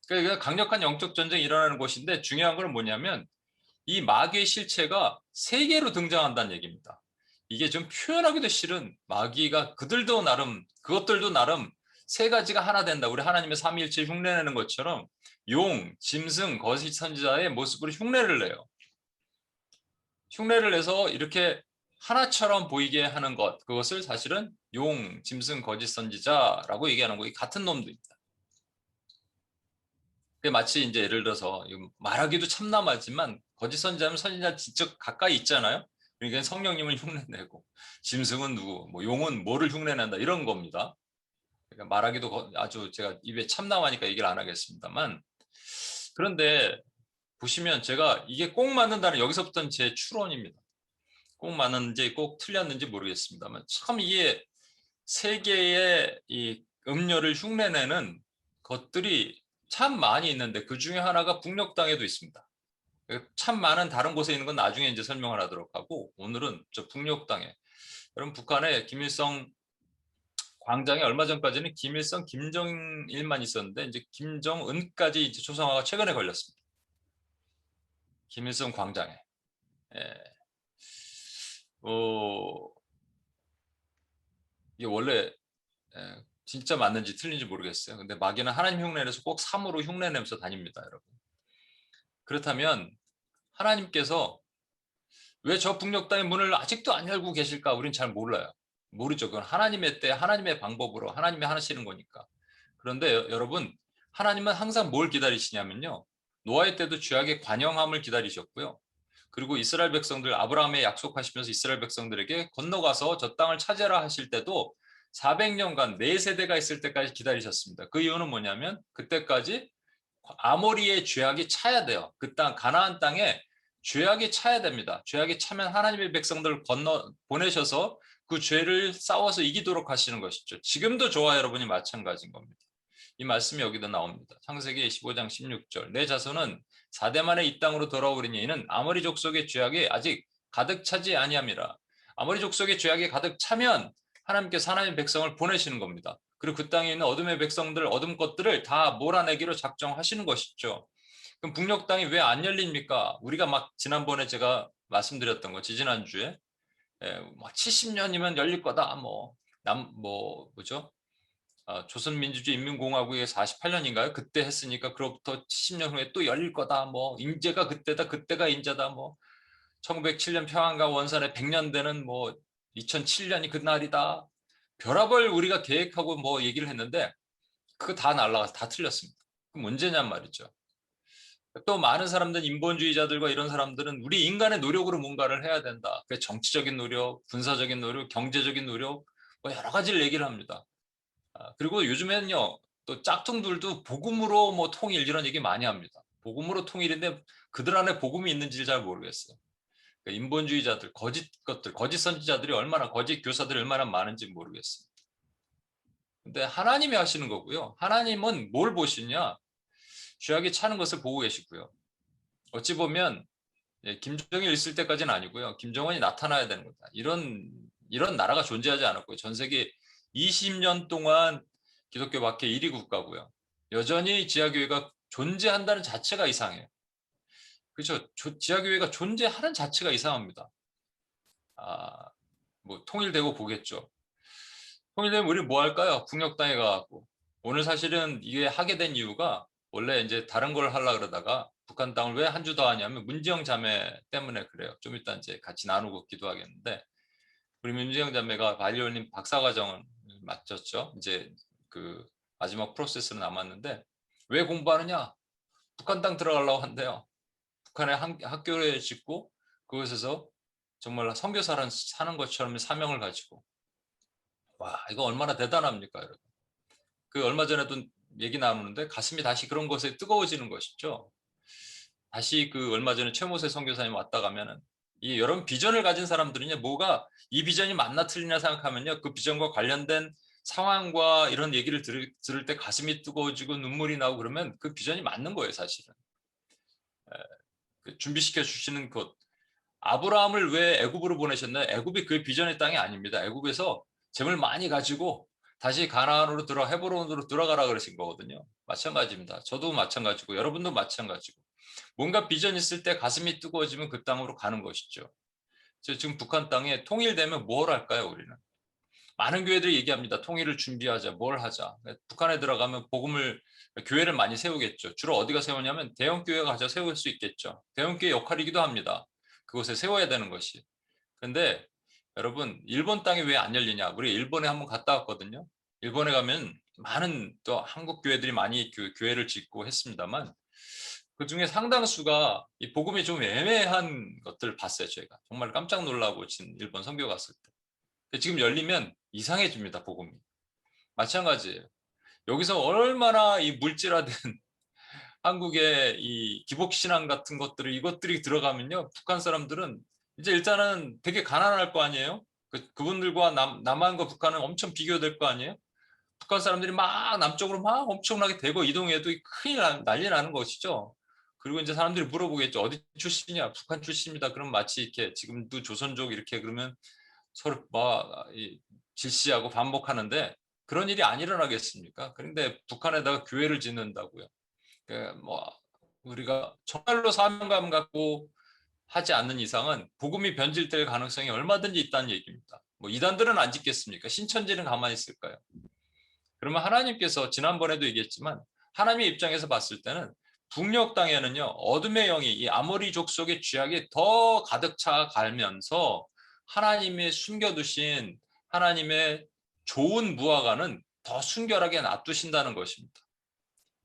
그러니까 강력한 영적 전쟁이 일어나는 곳인데 중요한 건 뭐냐면 이 마귀의 실체가 3개로 등장한다는 얘기입니다. 이게 좀 표현하기도 싫은 마귀가 그것들도 나름 3가지가 하나 된다. 우리 하나님의 삼위일체 흉내내는 것처럼 용, 짐승, 거짓 선지자의 모습으로 흉내를 내요. 흉내를 내서 이렇게 하나처럼 보이게 하는 것, 그것을 사실은 용, 짐승, 거짓 선지자라고 얘기하는 거, 이 같은 놈들입니다. 마치 이제 예를 들어서 말하기도 참담하지만 거짓 선지자면 선지자 직접 가까이 있잖아요. 그러니까 성령님을 흉내내고 짐승은 누구, 뭐 용은 뭐를 흉내낸다 이런 겁니다. 그러니까 말하기도 아주 제가 입에 참담하니까 얘기를 안 하겠습니다만 그런데 보시면 제가 이게 꼭 맞는다는 여기서부터는 제 추론입니다. 꼭 맞는지 꼭 틀렸는지 모르겠습니다만 참 이게 세계의 이 음료를 흉내내는 것들이 참 많이 있는데 그 중에 하나가 북녘 땅에도 있습니다. 참 많은 다른 곳에 있는 건 나중에 이제 설명을 하도록 하고 오늘은 저 북녘 땅에 여러분 북한에 김일성 광장에 얼마 전까지는 김일성, 김정일만 있었는데 이제 김정은까지 이제 초상화가 최근에 걸렸습니다. 김일성 광장에. 예. 이게 원래 진짜 맞는지 틀린지 모르겠어요. 근데 마귀는 하나님 흉내내서 꼭 삼으로 흉내내면서 다닙니다, 여러분. 그렇다면 하나님께서 왜 저 북녘 땅의 문을 아직도 안 열고 계실까? 우린 잘 몰라요. 모르죠. 그건 하나님의 때, 하나님의 방법으로 하나님이 하시는 거니까. 그런데 여러분, 하나님은 항상 뭘 기다리시냐면요. 노아의 때도 죄악의 관영함을 기다리셨고요. 그리고 이스라엘 백성들, 아브라함에 약속하시면서 이스라엘 백성들에게 건너가서 저 땅을 차지하라 하실 때도 400년간 4세대가 있을 때까지 기다리셨습니다. 그 이유는 뭐냐면 그때까지 아모리의 죄악이 차야 돼요. 그 땅, 가나안 땅에 죄악이 차야 됩니다. 죄악이 차면 하나님의 백성들을 보내셔서 그 죄를 싸워서 이기도록 하시는 것이죠. 지금도 저와 여러분이 마찬가지인 겁니다. 이 말씀이 여기도 나옵니다. 창세기 15장 16절. 내 자손은 4대 만에 이 땅으로 돌아오리니 이는 아모리 족속의 죄악이 아직 가득 차지 아니함이라. 아모리 족속의 죄악이 가득 차면 하나님께서 하나님의 백성을 보내시는 겁니다. 그리고 그 땅에 있는 어둠의 백성들, 어둠 것들을 다 몰아내기로 작정하시는 것이죠. 그럼 북녘 땅이 왜 안 열립니까? 우리가 막 지난번에 제가 말씀드렸던 거, 지지난주에 70년이면 열릴 거다. 뭐죠? 조선민주주의 인민공화국의 48년인가요? 그때 했으니까 그로부터 70년 후에 또 열릴 거다. 뭐 인재가 그때다. 그때가 인재다. 뭐 1907년 평안과 원산에 100년 되는 뭐 2007년이 그날이다. 별ab을 우리가 계획하고 뭐 얘기를 했는데 그거 다 날라가서 다 틀렸습니다. 그 문제냔 말이죠. 또 많은 사람들, 인본주의자들과 이런 사람들은 우리 인간의 노력으로 뭔가를 해야 된다. 그 정치적인 노력, 군사적인 노력, 경제적인 노력, 뭐 여러 가지를 얘기를 합니다. 그리고 요즘에는요, 또 짝퉁들도 복음으로 뭐 통일 이런 얘기 많이 합니다. 복음으로 통일인데 그들 안에 복음이 있는지 잘 모르겠어요. 그러니까 인본주의자들, 거짓 선지자들이 얼마나, 거짓 교사들이 얼마나 많은지 모르겠습니다. 근데 하나님이 하시는 거고요. 하나님은 뭘 보시냐? 죄악이 차는 것을 보고 계시고요. 어찌 보면 김정일 있을 때까지는 아니고요. 김정은이 나타나야 되는 거다. 이런 나라가 존재하지 않았고요. 전 세계 20년 동안 기독교 밖에 1위 국가고요. 여전히 지하교회가 존재한다는 자체가 이상해요. 그렇죠. 지하교회가 존재하는 자체가 이상합니다. 뭐 통일되고 보겠죠. 통일되면 우리 뭐 할까요? 북녘 땅에 가고. 오늘 사실은 이게 하게 된 이유가 원래 이제 다른 걸 하려고 그러다가 북한 땅을 왜 한 주 더 하냐면 문지영 자매 때문에 그래요. 좀 이따 이제 같이 나누고 기도하겠는데, 우리 문지영 자매가 바이올린 박사과정을 마쳤죠. 이제 그 마지막 프로세스로 남았는데, 왜 공부하느냐? 북한 땅 들어가려고 한대요. 북한에 학교를 짓고 그곳에서 정말 선교사를 사는 것처럼 사명을 가지고. 와, 이거 얼마나 대단합니까, 여러분. 그 얼마 전에도 얘기 나누는데 가슴이 다시 그런 것에 뜨거워지는 것이죠. 다시 그 얼마 전에 최모세 선교사님 왔다 가면은 이 여러분 비전을 가진 사람들은요, 뭐가 이 비전이 맞나 틀리나 생각하면요, 그 비전과 관련된 상황과 이런 얘기를 들을 때 가슴이 뜨거워지고 눈물이 나고 그러면 그 비전이 맞는 거예요, 사실은. 준비시켜 주시는 것. 아브라함을 왜 애굽으로 보내셨나요? 애굽이 그 비전의 땅이 아닙니다. 애굽에서 재물 많이 가지고 다시 가나안으로 헤브론으로 들어가라 그러신 거거든요. 마찬가지입니다. 저도 마찬가지고 여러분도 마찬가지고, 뭔가 비전 있을 때 가슴이 뜨거워지면 그 땅으로 가는 것이죠. 지금 북한 땅에 통일되면 뭘 할까요, 우리는? 많은 교회들이 얘기합니다. 통일을 준비하자, 뭘 하자. 북한에 들어가면 교회를 많이 세우겠죠. 주로 어디가 세우냐면 대형 교회가 가서 세울 수 있겠죠. 대형 교회 역할이기도 합니다. 그곳에 세워야 되는 것이. 근데 여러분, 일본 땅이 왜 안 열리냐? 우리 일본에 한번 갔다 왔거든요. 일본에 가면 많은 또 한국 교회들이 많이 교회를 짓고 했습니다만, 그 중에 상당수가 이 복음이 좀 애매한 것들을 봤어요. 저희가 정말 깜짝 놀라고 일본 선교 갔을 때. 지금 열리면 이상해집니다, 복음이. 마찬가지예요. 여기서 얼마나 이 물질화된 한국의 이 기복신앙 같은 이것들이 들어가면요, 북한 사람들은 이제 일단은 되게 가난할 거 아니에요? 그분들과 남한과 북한은 엄청 비교될 거 아니에요? 북한 사람들이 막 남쪽으로 막 엄청나게 대거 이동해도 큰일 난리 나는 것이죠. 그리고 이제 사람들이 물어보겠죠. 어디 출신이야? 북한 출신입니다. 그럼 마치 이렇게 지금도 조선족 이렇게 그러면 서로 질시하고 반복하는데, 그런 일이 안 일어나겠습니까? 그런데 북한에다가 교회를 짓는다고요. 뭐 우리가 정말로 사명감 갖고 하지 않는 이상은 복음이 변질될 가능성이 얼마든지 있다는 얘기입니다. 뭐 이단들은 안 짓겠습니까? 신천지는 가만히 있을까요? 그러면 하나님께서 지난번에도 얘기했지만, 하나님의 입장에서 봤을 때는 북녘 땅에는요, 어둠의 영이 이 아모리족 속의 죄악이 더 가득 차 갈면서 하나님의 숨겨두신 하나님의 좋은 무화과는 더 순결하게 놔두신다는 것입니다.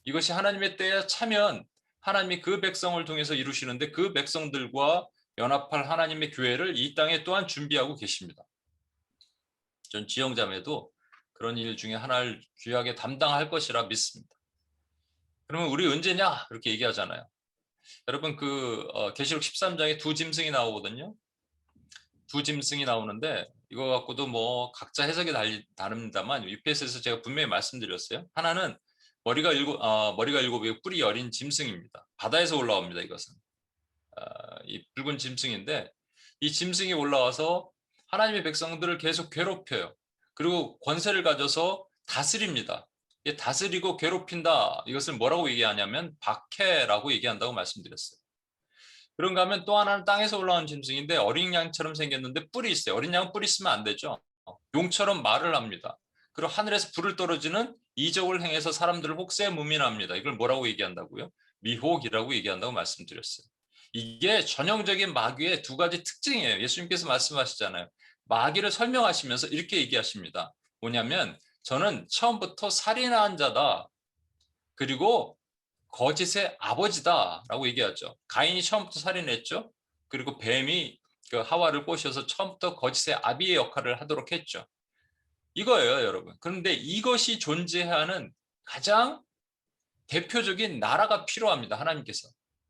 이것이 하나님의 때에 차면 하나님이 그 백성을 통해서 이루시는데, 그 백성들과 연합할 하나님의 교회를 이 땅에 또한 준비하고 계십니다. 전 지영자매도 그런 일 중에 하나를 귀하게 담당할 것이라 믿습니다. 그러면 우리 언제냐? 그렇게 얘기하잖아요. 여러분, 계시록 13장에 두 짐승이 나오거든요. 두 짐승이 나오는데 이거 갖고도 뭐 각자 해석이 다릅니다만, EPS에서 제가 분명히 말씀드렸어요. 하나는 머리가 일곱이고 뿔이 여린 짐승입니다. 바다에서 올라옵니다. 이것은 이 붉은 짐승인데, 이 짐승이 올라와서 하나님의 백성들을 계속 괴롭혀요. 그리고 권세를 가져서 다스립니다. 다스리고 괴롭힌다. 이것을 뭐라고 얘기하냐면 박해라고 얘기한다고 말씀드렸어요. 그런가 하면 또 하나는 땅에서 올라온 짐승인데 어린 양처럼 생겼는데 뿔이 있어요. 어린 양은 뿔 있으면 안 되죠. 용처럼 말을 합니다. 그리고 하늘에서 불을 떨어지는 이적을 행해서 사람들을 혹세 무민합니다. 이걸 뭐라고 얘기한다고요? 미혹이라고 얘기한다고 말씀드렸어요. 이게 전형적인 마귀의 두 가지 특징이에요. 예수님께서 말씀하시잖아요. 마귀를 설명하시면서 이렇게 얘기하십니다. 뭐냐면, 저는 처음부터 살인한 자다. 그리고 거짓의 아버지다라고 얘기하죠. 가인이 처음부터 살인했죠. 그리고 뱀이 그 하와를 꼬셔서 처음부터 거짓의 아비의 역할을 하도록 했죠. 이거예요, 여러분. 그런데 이것이 존재하는 가장 대표적인 나라가 필요합니다, 하나님께서.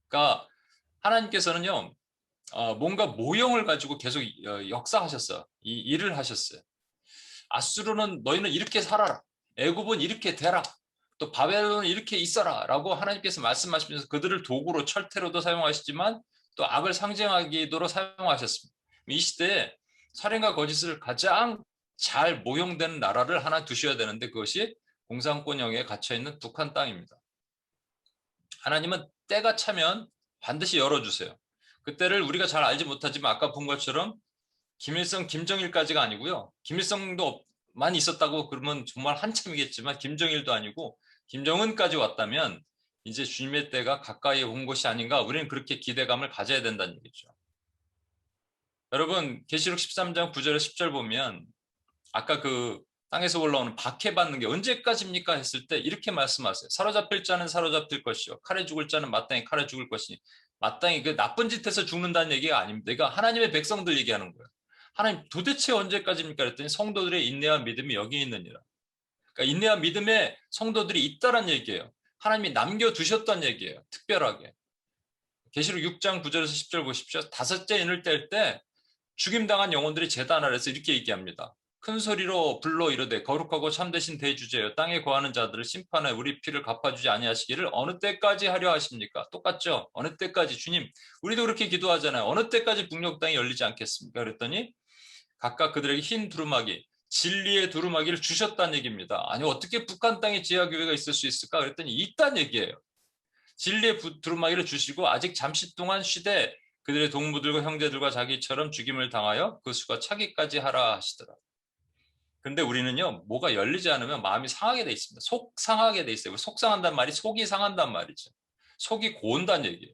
그러니까 하나님께서는요, 뭔가 모형을 가지고 계속 역사하셨어요. 이 일을 하셨어요. 아수르는 너희는 이렇게 살아라. 애굽은 이렇게 되라. 또 바벨론은 이렇게 있어라 라고 하나님께서 말씀하시면서 그들을 도구로, 철퇴로도 사용하시지만 또 악을 상징하기도로 사용하셨습니다. 이 시대에 살인과 거짓을 가장 잘 모형되는 나라를 하나 두셔야 되는데, 그것이 공산권형에 갇혀있는 북한 땅입니다. 하나님은 때가 차면 반드시 열어주세요. 그때를 우리가 잘 알지 못하지만 아까 본 것처럼 김일성, 김정일까지가 아니고요. 김일성도 많이 있었다고 그러면 정말 한참이겠지만 김정일도 아니고 김정은까지 왔다면 이제 주님의 때가 가까이 온 것이 아닌가, 우리는 그렇게 기대감을 가져야 된다는 얘기죠. 여러분, 계시록 13장 9절에 10절 보면 아까 그 땅에서 올라오는 박해받는 게 언제까지입니까 했을 때 이렇게 말씀하세요. 사로잡힐 자는 사로잡힐 것이요, 칼에 죽을 자는 마땅히 칼에 죽을 것이니. 마땅히 그 나쁜 짓해서 죽는다는 얘기가 아닙니다. 이거 하나님의 백성들 얘기하는 거예요. 하나님 도대체 언제까지입니까 그랬더니 성도들의 인내와 믿음이 여기 있느니라. 그러니까 인내와 믿음의 성도들이 있다란 얘기예요. 하나님이 남겨두셨다는 얘기예요. 특별하게. 계시록 6장 9절에서 10절 보십시오. 다섯째 인을 뗄 때 죽임당한 영혼들이 제단 아래서 이렇게 얘기합니다. 큰 소리로 불러 이르되 거룩하고 참되신 대주제여, 땅에 거하는 자들을 심판해 우리 피를 갚아주지 아니하시기를 어느 때까지 하려 하십니까? 똑같죠? 어느 때까지. 주님, 우리도 그렇게 기도하잖아요. 어느 때까지 북녘 땅이 열리지 않겠습니까? 그랬더니 각각 그들에게 흰 두루마기, 진리의 두루마기를 주셨다는 얘기입니다. 아니, 어떻게 북한 땅에 지하교회가 있을 수 있을까? 그랬더니 있다는 얘기예요. 진리의 두루마기를 주시고 아직 잠시 동안 쉬되 그들의 동무들과 형제들과 자기처럼 죽임을 당하여 그 수가 차기까지 하라 하시더라. 근데 우리는요, 뭐가 열리지 않으면 마음이 상하게 돼 있습니다. 속 상하게 돼 있어요. 속 상한다는 말이 속이 상한단 말이죠. 속이 고운다는 얘기예요.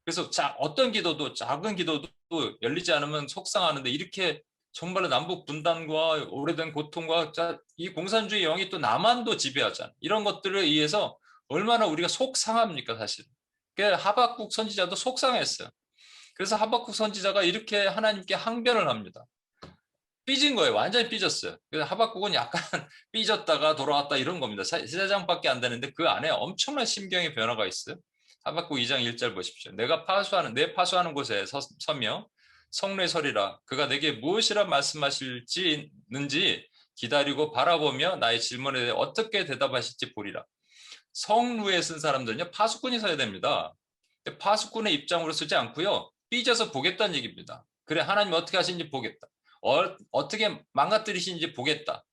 그래서 어떤 기도도, 작은 기도도 열리지 않으면 속상하는데, 이렇게 정말로 남북 분단과 오래된 고통과 이 공산주의 영이 또 남한도 지배하잖아요. 이런 것들에 의해서 얼마나 우리가 속상합니까, 사실. 하박국 선지자도 속상했어요. 그래서 하박국 선지자가 이렇게 하나님께 항변을 합니다. 삐진 거예요. 완전히 삐졌어요. 그래서 하박국은 약간 삐졌다가 돌아왔다 이런 겁니다. 세 장밖에 안 되는데 그 안에 엄청난 심경의 변화가 있어요. 하박국 2장 1절 보십시오. 내가 파수하는 곳에 서며 성례 서리라. 그가 내게 무엇이라 말씀하실지는지 기다리고 바라보며 나의 질문에 대해 어떻게 대답하실지 보리라. 성루에 쓴 사람들은요, 파수꾼이 서야 됩니다. 파수꾼의 입장으로 쓰지 않고요, 삐져서 보겠다는 얘기입니다. 그래, 하나님 어떻게 하시는지 보겠다. 어떻게 망가뜨리시는지 보겠다.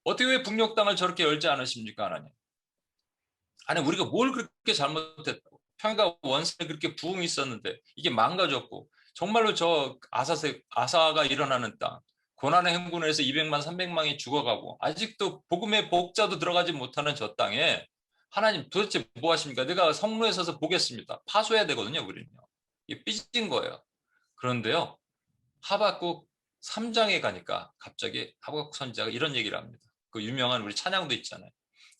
어떻게 왜 북녘 땅을 저렇게 열지 않으십니까, 하나님? 아니, 우리가 뭘 그렇게 잘못했다고. 평양과 원산에 그렇게 부흥이 있었는데 이게 망가졌고, 정말로 저 아사가 일어나는 땅, 고난의 행군에서 200만, 300만이 죽어가고 아직도 복음의 복자도 들어가지 못하는 저 땅에 하나님 도대체 뭐 하십니까? 내가 성로에 서서 보겠습니다. 파수해야 되거든요, 우리는요. 이게 삐진 거예요. 그런데요, 하박국 3장에 가니까 갑자기 하박국 선지자가 이런 얘기를 합니다. 그 유명한 우리 찬양도 있잖아요.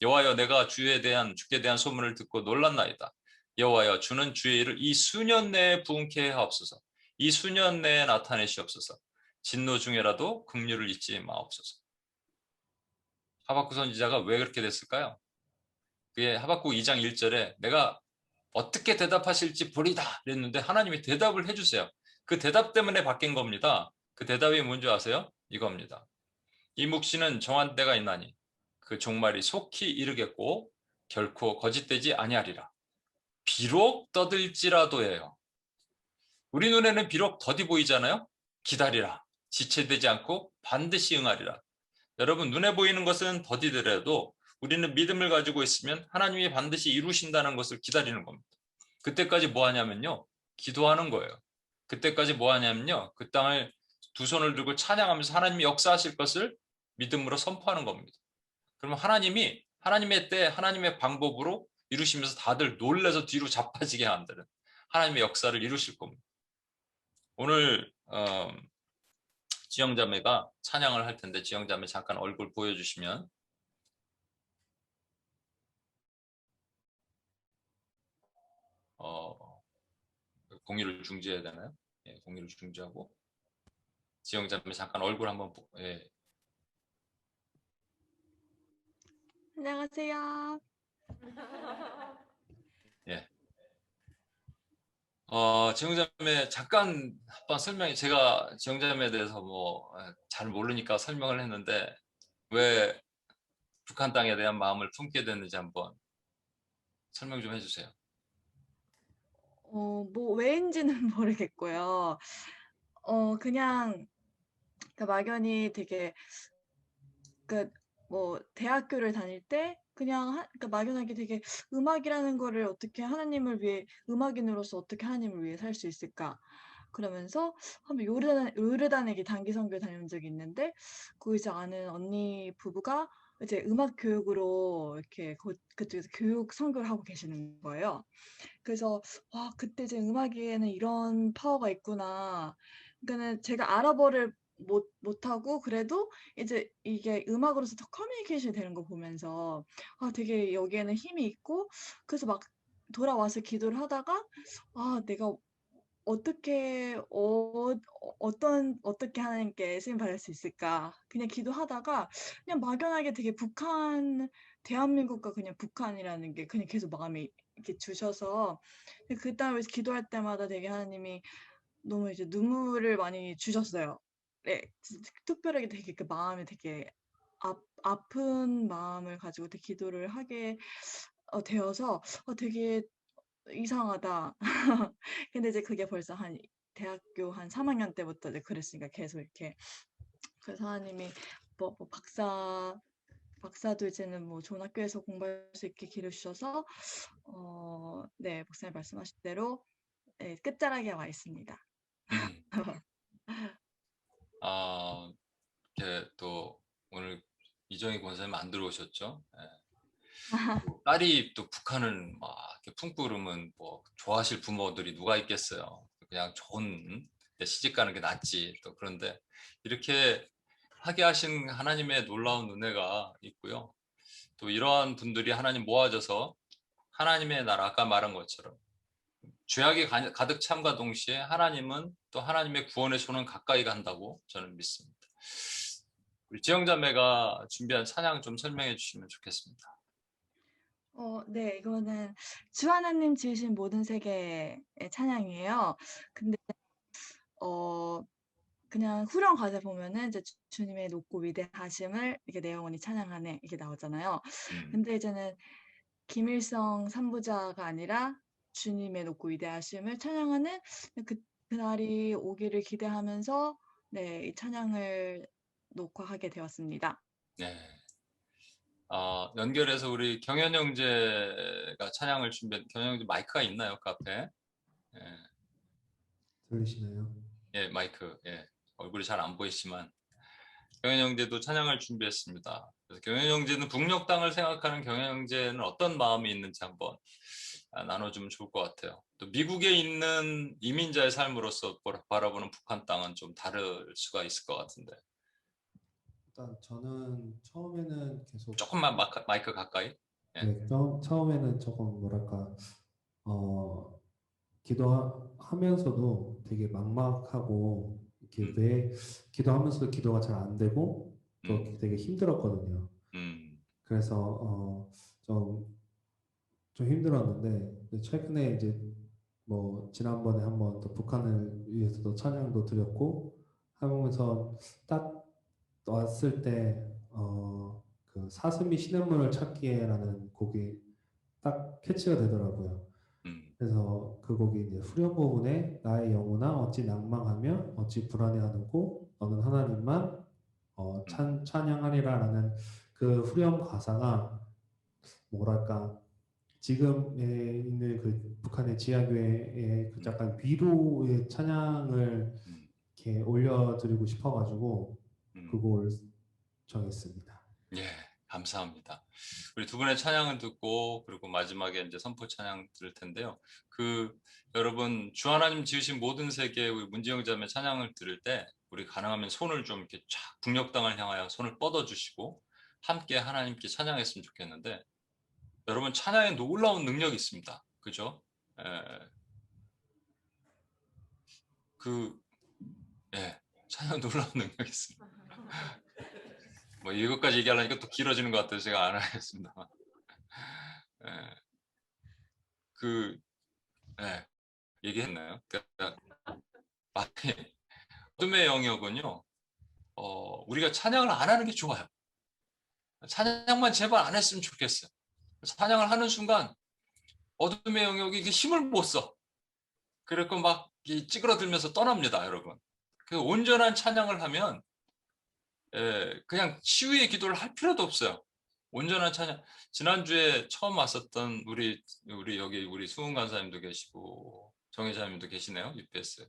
여호와여, 내가 주께 대한 소문을 듣고 놀랐나이다. 여호와여, 주는 주의 일을 이 수년 내에 부응케 하옵소서. 이 수년 내에 나타내시옵소서. 진노 중에라도 긍휼을 잊지 마옵소서. 하박국 선지자가 왜 그렇게 됐을까요? 그게 하박국 2장 1절에 내가 어떻게 대답하실지 보리다 그랬는데 하나님이 대답을 해주세요. 그 대답 때문에 바뀐 겁니다. 그 대답이 뭔지 아세요? 이겁니다. 이 묵시는 정한 때가 있나니 그 종말이 속히 이르겠고 결코 거짓되지 아니하리라. 비록 떠들지라도예요. 우리 눈에는 비록 더디 보이잖아요. 기다리라. 지체되지 않고 반드시 응하리라. 여러분, 눈에 보이는 것은 더디더라도 우리는 믿음을 가지고 있으면 하나님이 반드시 이루신다는 것을 기다리는 겁니다. 그때까지 뭐 하냐면요, 기도하는 거예요. 그때까지 뭐 하냐면요, 그 땅을 두 손을 들고 찬양하면서 하나님이 역사하실 것을 믿음으로 선포하는 겁니다. 그러면 하나님이 하나님의 때 하나님의 방법으로 이루시면서 다들 놀라서 뒤로 자빠지게 한다는 하나님의 역사를 이루실 겁니다. 오늘 지영자매가 찬양을 할 텐데 지영자매 잠깐 얼굴 보여주시면. 공유를 중지해야 되나요? 예, 공유를 중지하고 지영자매 잠깐 얼굴 한번 예. 안녕하세요. 예. 지영자매 잠깐 한번 제가 지영자매에 대해서 뭐 잘 모르니까 설명을 했는데 왜 북한 땅에 대한 마음을 품게 됐는지 한번 설명 좀 해주세요. 뭐 왜인지는 모르겠고요. 그냥 막연히 되게 뭐 대학교를 다닐 때 그냥 그러니까 막연하게 되게 음악이라는 거를 어떻게 하나님을 위해 음악인으로서 어떻게 하나님을 위해 살 수 있을까? 그러면서 한번 요르단에게 단기 선교를 다녀온 적이 있는데 그 이제 아는 언니 부부가 이제 음악 교육으로 이렇게 그쪽에서 교육 선교를 하고 계시는 거예요. 그래서 와 그때 이제 음악에는 이런 파워가 있구나. 그러니까는 제가 아랍어를 못하고 그래도 이제 이게 음악으로서 더 커뮤니케이션이 되는 거 보면서 아 되게 여기에는 힘이 있고 그래서 막 돌아와서 기도를 하다가 아 내가 어떻게 어떻게 하나님께 쓰임 받을 수 있을까? 그냥 기도하다가 그냥 막연하게 되게 대한민국과 그냥 북한이라는 게 그냥 계속 마음에 이렇게 주셔서 그다음에 기도할 때마다 되게 하나님이 너무 이제 눈물을 많이 주셨어요. 네, 특별하게 되게 그 마음이 되게 아픈 마음을 가지고 되게 기도를 하게 되어서 되게 이상하다. 근데 이제 그게 벌써 한 대학교 한 3학년 때부터 이제 그랬으니까 계속 이렇게 그래서 하나님이 뭐 박사도 이제는 뭐 좋은 학교에서 공부할 수 있게 기회 주셔서 네 목사님 말씀하신 대로 네, 끝자락에 와 있습니다. 음. 아, 이렇게 또 오늘 이정희 권사님 안 들어오셨죠? 예. 또 딸이 또 북한을 막 이렇게 품고 그러면 뭐 좋아하실 부모들이 누가 있겠어요. 그냥 좋은 데 시집 가는 게 낫지. 또 그런데 이렇게 하게 하신 하나님의 놀라운 은혜가 있고요. 또 이러한 분들이 하나님 모아져서 하나님의 나라, 아까 말한 것처럼 죄악이 가득 참과 동시에 하나님은 또 하나님의 구원의 손은 가까이 간다고 저는 믿습니다. 우리 지영자매가 준비한 찬양 좀 설명해 주시면 좋겠습니다. 네, 이거는 주 하나님 지으신 모든 세계의 찬양이에요. 근데 그냥 후렴 가사 보면은 이제 주님의 높고 위대하심을 이렇게 내영원히 찬양하네 이게 나오잖아요. 음, 근데 이제는 김일성 삼부자가 아니라 주님의 높고 위대하심을 찬양하는 그날이 오기를 기대하면서 네, 이 찬양을 녹화하게 되었습니다. 네. 연결해서 우리 경현 형제가 찬양을 준비한, 경현 형제 마이크가 있나요, 그 앞에? 예, 들리시나요? 예, 마이크, 예. 얼굴이 잘 안 보이지만 경현 형제도 찬양을 준비했습니다. 그래서 경현 형제는 북녘 땅을 생각하는 경현 형제는 어떤 마음이 있는지 한번 나눠주면 좋을 것 같아요. 또 미국에 있는 이민자의 삶으로서 바라보는 북한 땅은 좀 다를 수가 있을 것 같은데. 일단 저는 처음에는 계속 조금만 마이크 가까이. 예. 네, 처음에는 조금 뭐랄까 기도하면서도 되게 막막하고 이렇게 왜 기도하면서도 기도가 잘 안 되고 또 되게 힘들었거든요. 그래서 좀 힘들었는데 최근에 이제 뭐 지난번에 한번 또 북한을 위해서도 찬양도 드렸고 하면서 딱 왔을 때 그 사슴이 시냇물을 찾기에라는 곡이 딱 캐치가 되더라고요. 그래서 그 곡이 이제 후렴 부분에 나의 영혼아 어찌 낭망하며 어찌 불안해하는고 너는 하나님만 찬양하리라라는 그 후렴 가사가 뭐랄까 지금에 있는 그 북한의 지하교회의 그 약간 위로의 찬양을 이렇게 올려드리고 싶어가지고 그 곡을 정했습니다. 예, 감사합니다. 우리 두 분의 찬양을 듣고 그리고 마지막에 이제 선포 찬양 들을 텐데요. 여러분 주 하나님 지으신 모든 세계 우리 문지영 자매 찬양을 들을 때 우리 가능하면 손을 좀 이렇게 쫙 북녘 땅을 향하여 손을 뻗어 주시고 함께 하나님께 찬양했으면 좋겠는데 여러분 찬양에 놀라운 능력이 있습니다. 그죠? 찬양 놀라운 능력이 있습니다. 뭐 이것까지 얘기하려니까 또 길어지는 것 같아서 제가 안 하겠습니다. 얘기했나요? 어둠의 영역은요, 우리가 찬양을 안 하는 게 좋아요. 찬양만 제발 안 했으면 좋겠어요. 찬양을 하는 순간 어둠의 영역이 이게 힘을 못 써. 그래서 막 찌그러들면서 떠납니다, 여러분. 그 온전한 찬양을 하면 그냥 치유의 기도를 할 필요도 없어요. 온전한 찬양. 지난주에 처음 왔었던 우리 여기 우리 수은 간사님도 계시고 정혜자님도 계시네요. UPS.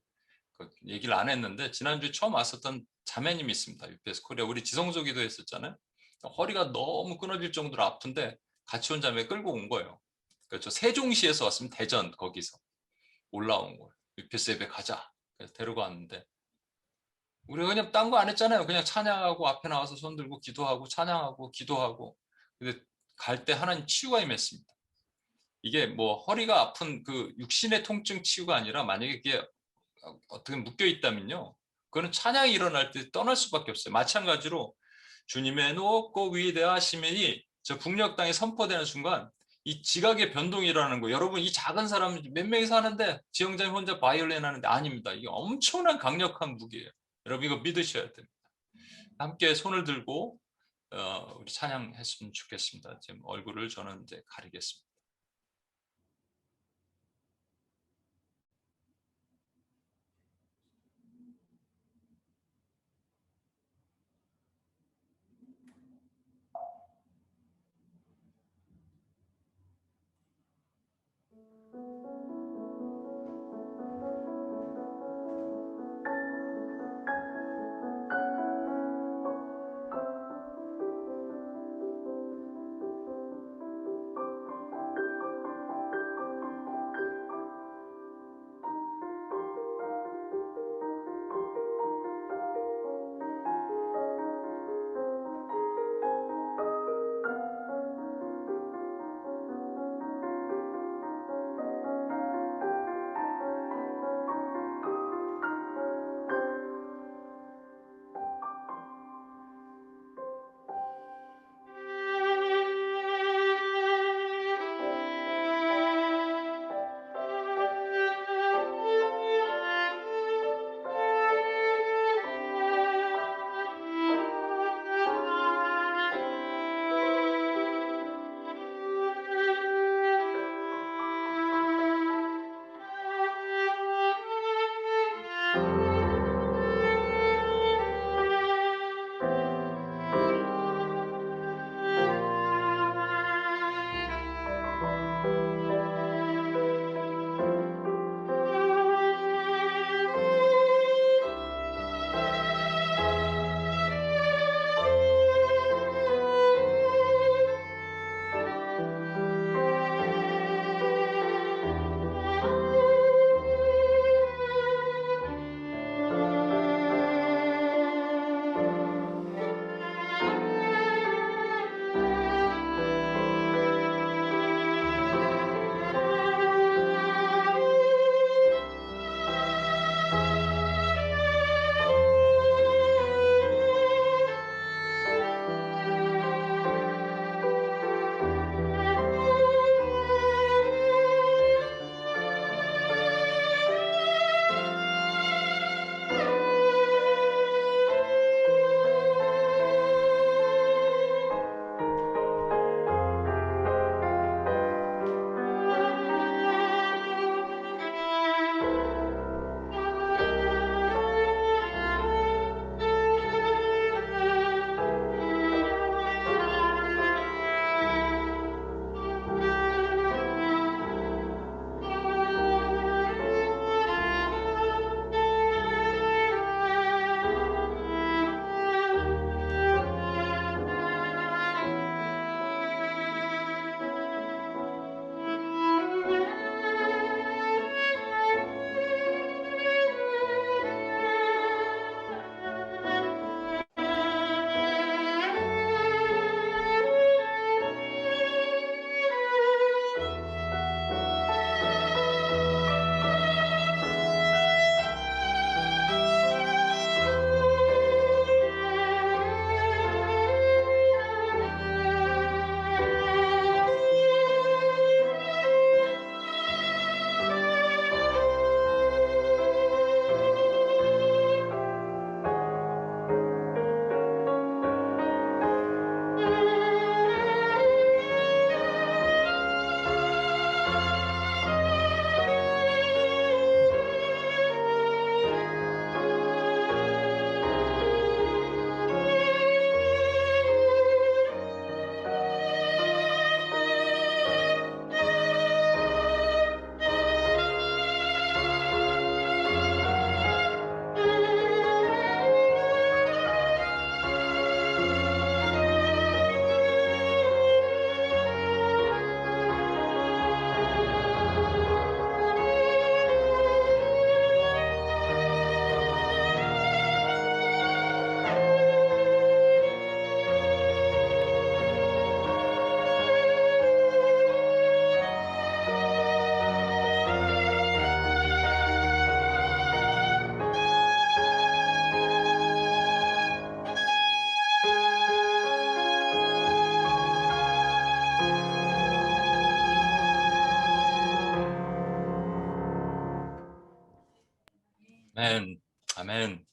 얘기를 안 했는데 지난주에 처음 왔었던 자매님이 있습니다. UPS 코리아. 우리 지성소 기도했었잖아요. 허리가 너무 끊어질 정도로 아픈데 같이 온 자매 끌고 온 거예요. 그렇죠. 세종시에서 왔으면 대전 거기서 올라온 거예요. UPS 예배 가자. 그래서 데려갔는데 우리가 그냥 딴 거 안 했잖아요. 그냥 찬양하고 앞에 나와서 손 들고 기도하고 찬양하고 기도하고. 근데 갈 때 하나님 치유가 임했습니다. 이게 뭐 허리가 아픈 그 육신의 통증 치유가 아니라 만약에 그게 어떻게 묶여 있다면요. 그거는 찬양이 일어날 때 떠날 수밖에 없어요. 마찬가지로 주님의 높고 위대하심이 저 북녘 땅에 선포되는 순간 이 지각의 변동이 일어나는 거예요. 여러분 이 작은 사람 몇 명이 사는데 지영장이 혼자 바이올린 하는데 아닙니다. 이게 엄청난 강력한 무기예요. 여러분 이거 믿으셔야 됩니다. 함께 손을 들고 우리 찬양했으면 좋겠습니다. 지금 얼굴을 저는 이제 가리겠습니다. 아멘. 아멘.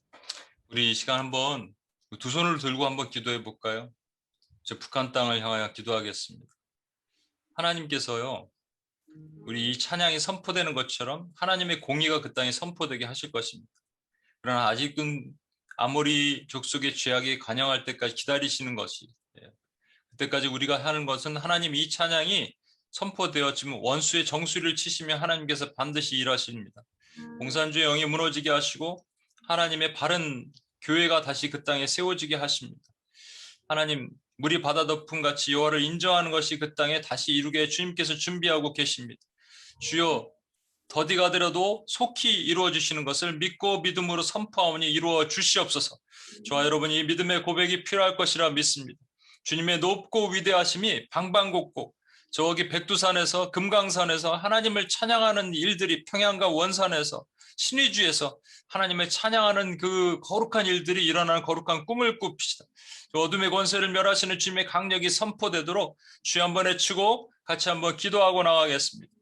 우리 이 시간 한번 두 손을 들고 한번 기도해 볼까요? 저 북한 땅을 향하여 기도하겠습니다. 하나님께서요, 우리 이 찬양이 선포되는 것처럼 하나님의 공의가 그 땅에 선포되게 하실 것입니다. 그러나 아직은 아모리 족속의 죄악이 관영할 때까지 기다리시는 것이, 그때까지 우리가 하는 것은 하나님 이 찬양이 선포되었지만 원수의 정수리를 치시며 하나님께서 반드시 일하십니다. 공산주의 영이 무너지게 하시고 하나님의 바른 교회가 다시 그 땅에 세워지게 하십니다. 하나님, 물이 바다 덮음 같이 여호와를 인정하는 것이 그 땅에 다시 이루게 주님께서 준비하고 계십니다. 주여, 더디가 되려도 속히 이루어 주시는 것을 믿고 믿음으로 선포하오니 이루어 주시옵소서. 저와 여러분이 믿음의 고백이 필요할 것이라 믿습니다. 주님의 높고 위대하심이 방방곡곡, 저기 백두산에서 금강산에서 하나님을 찬양하는 일들이, 평양과 원산에서 신의주에서 하나님을 찬양하는 그 거룩한 일들이 일어나는 거룩한 꿈을 꿉시다. 어둠의 권세를 멸하시는 주님의 강력이 선포되도록 주여 한번 외치고 같이 한번 기도하고 나가겠습니다.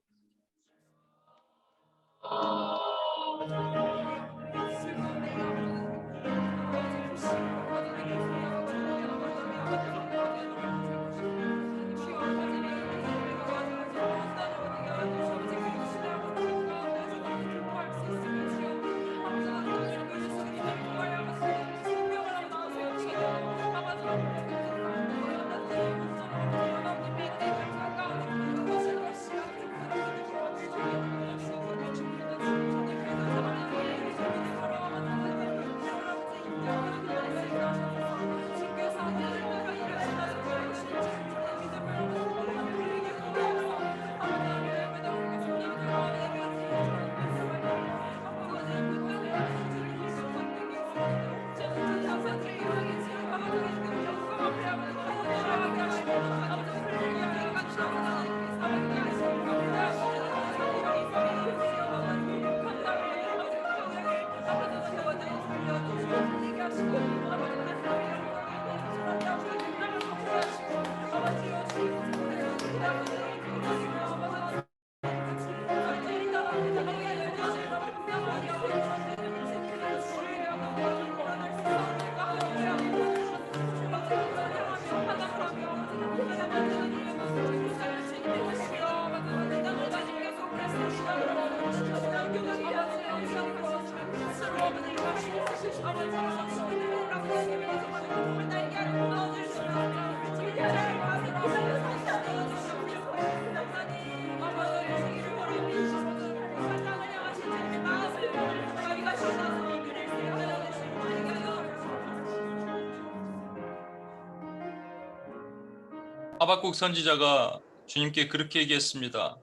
하박국 선지자가 주님께 그렇게 얘기했습니다.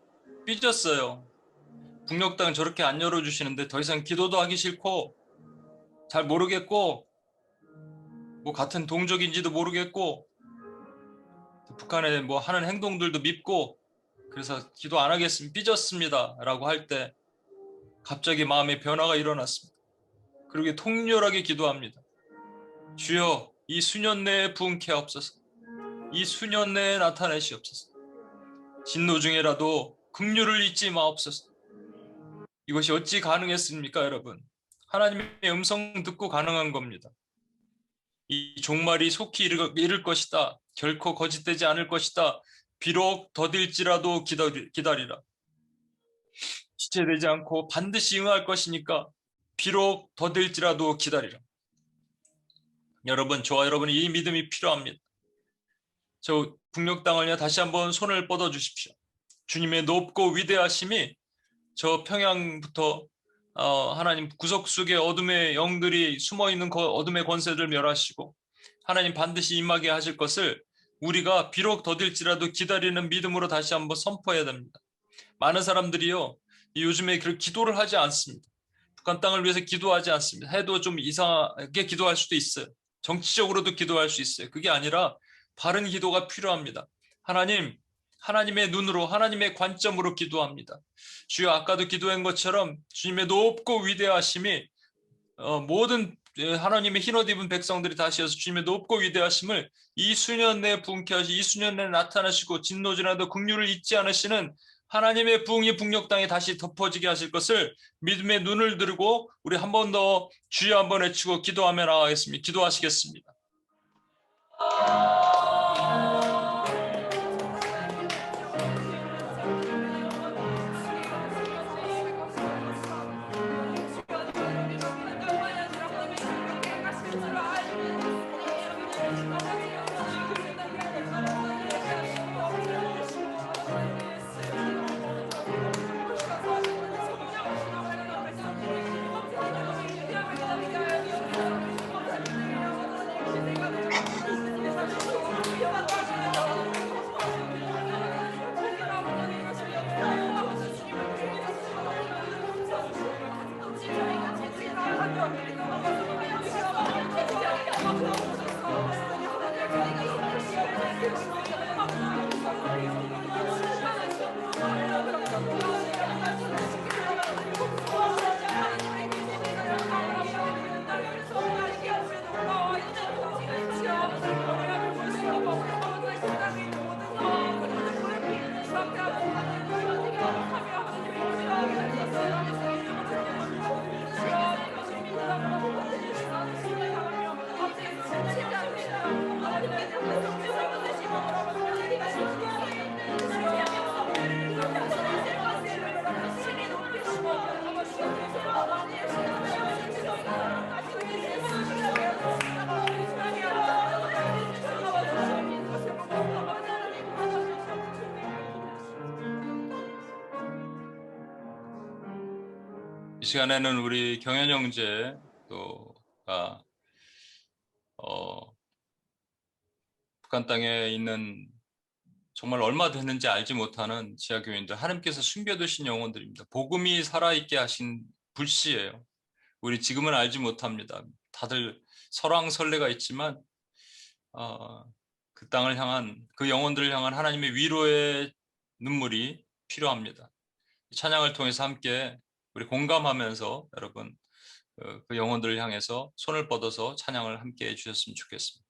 삐졌어요. 북녘 땅 저렇게 안 열어주시는데 더 이상 기도도 하기 싫고 잘 모르겠고 뭐 같은 동족인지도 모르겠고 북한에 뭐 하는 행동들도 밉고 그래서 기도 안 하겠습니다. 삐졌습니다. 라고 할 때 갑자기 마음의 변화가 일어났습니다. 그러게 통렬하게 기도합니다. 주여, 이 수년 내에 부흥케 하옵소서. 이 수년 내에 나타내시옵소서. 진노 중에라도 긍휼을 잊지 마옵소서. 이것이 어찌 가능했습니까, 여러분? 하나님의 음성 듣고 가능한 겁니다. 이 종말이 속히 이를 것이다. 결코 거짓되지 않을 것이다. 비록 더딜지라도 기다리라. 지체되지 않고 반드시 응할 것이니까 비록 더딜지라도 기다리라. 여러분, 저와 여러분이 이 믿음이 필요합니다. 저 북녘 땅을 다시 한번 손을 뻗어 주십시오. 주님의 높고 위대하심이 저 평양부터 하나님 구석 속에 어둠의 영들이 숨어있는 어둠의 권세를 멸하시고 하나님 반드시 임하게 하실 것을 우리가 비록 더딜지라도 기다리는 믿음으로 다시 한번 선포해야 됩니다. 많은 사람들이요, 요즘에 그 기도를 하지 않습니다. 북한 땅을 위해서 기도하지 않습니다. 해도 좀 이상하게 기도할 수도 있어요. 정치적으로도 기도할 수 있어요. 그게 아니라 바른 기도가 필요합니다. 하나님의 눈으로, 하나님의 관점으로 기도합니다. 주여, 아까도 기도한 것처럼 주님의 높고 위대하심이 모든 하나님의 흰옷 입은 백성들이 다시 해서 주님의 높고 위대하심을 이 수년 내에 부흥케 하시, 이 수년 내에 나타나시고 진노 중에도 긍휼을 잊지 않으시는 하나님의 부흥이 북녘 땅에 다시 덮어지게 하실 것을 믿음의 눈을 들고 우리 한 번 더 주여 한번 외치고 기도하며 나가겠습니다. 기도하시겠습니다. 이 시간에는 우리 경현 형제 또가 북한 땅에 있는 정말 얼마 됐는지 알지 못하는 지하교인들, 하나님께서 숨겨두신 영혼들입니다. 복음이 살아있게 하신 불씨예요. 우리 지금은 알지 못합니다. 다들 설왕설래가 있지만 그 땅을 향한, 그 영혼들을 향한 하나님의 위로의 눈물이 필요합니다. 찬양을 통해서 함께 우리 공감하면서 여러분 그 영혼들을 향해서 손을 뻗어서 찬양을 함께 해주셨으면 좋겠습니다.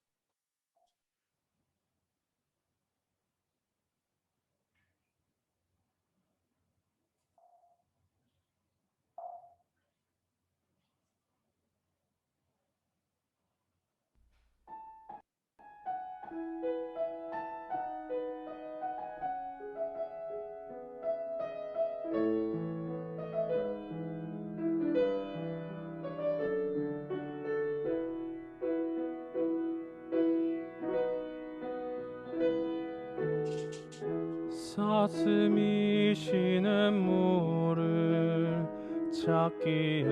사슴이 쉬는 물을 찾기에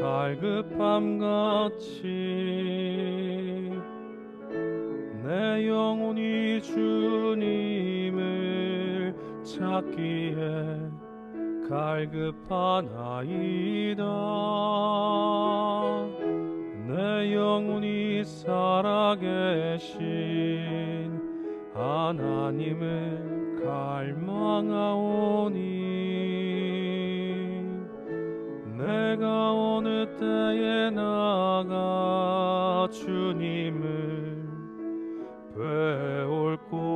갈급함같이 내 영혼이 주님을 찾기에 갈급하나이다. 내 영혼이 살아계신 하나님을 갈망하오니 내가 어느 때에 나가 주님을 배울고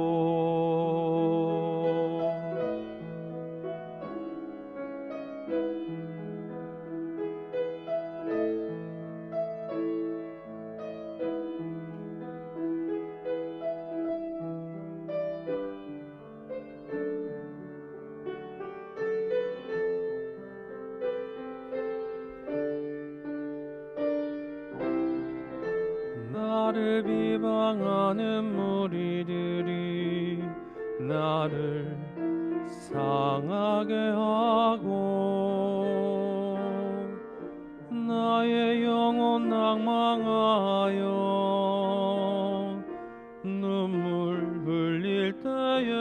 나를 비방하는 무리들이 나를 상하게 하고 나의 영혼 낭망하여 눈물 흘릴 때에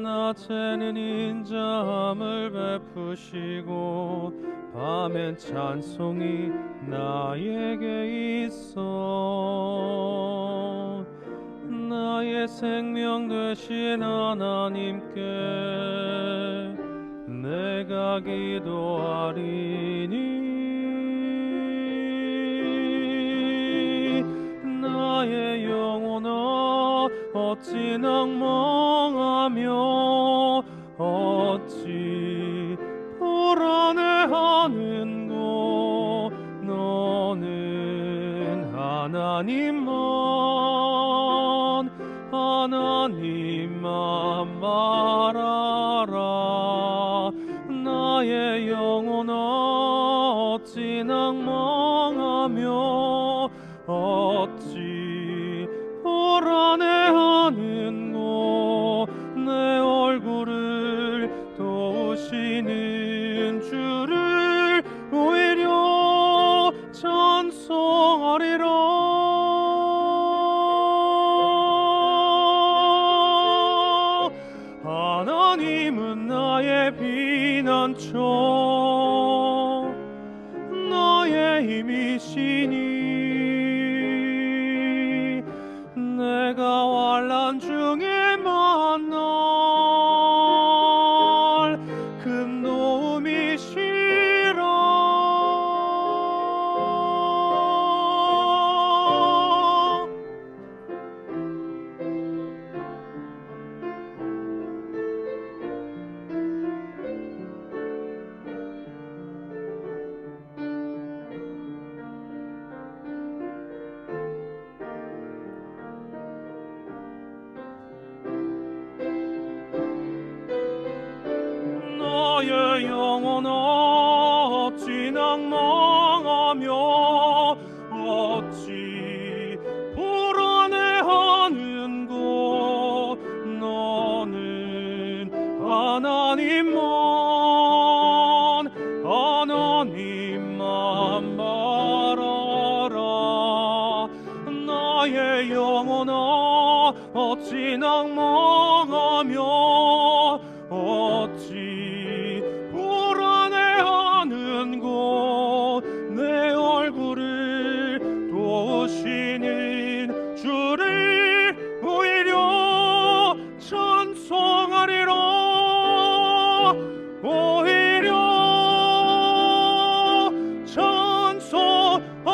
낮에는 인자함을 베푸시고 밤엔 찬송이 나에게 있어 나의 생명 되신 하나님께 내가 기도하리니 나의 영혼아 어찌 낭망하며 어찌 불안해하는고 너는 하나님만 말하라 나의 영혼아 어찌 낭망하며 어찌 불안해하는고 내 얼굴을 도우시는 주를 오히려 찬송하리라 하나님은 나의 피난처 나의 힘이시니 내가 환난 중에 만날 큰 도움이시라 나의 영혼아 어찌 낭망하며 어찌 불안해하는고 너는 하나님만 말하라 나의 영혼아 어찌 낭망하며 어찌 불안해하는고 내 얼굴을 도우시는 주를 오히려 찬송하리라 오히려 찬송하리라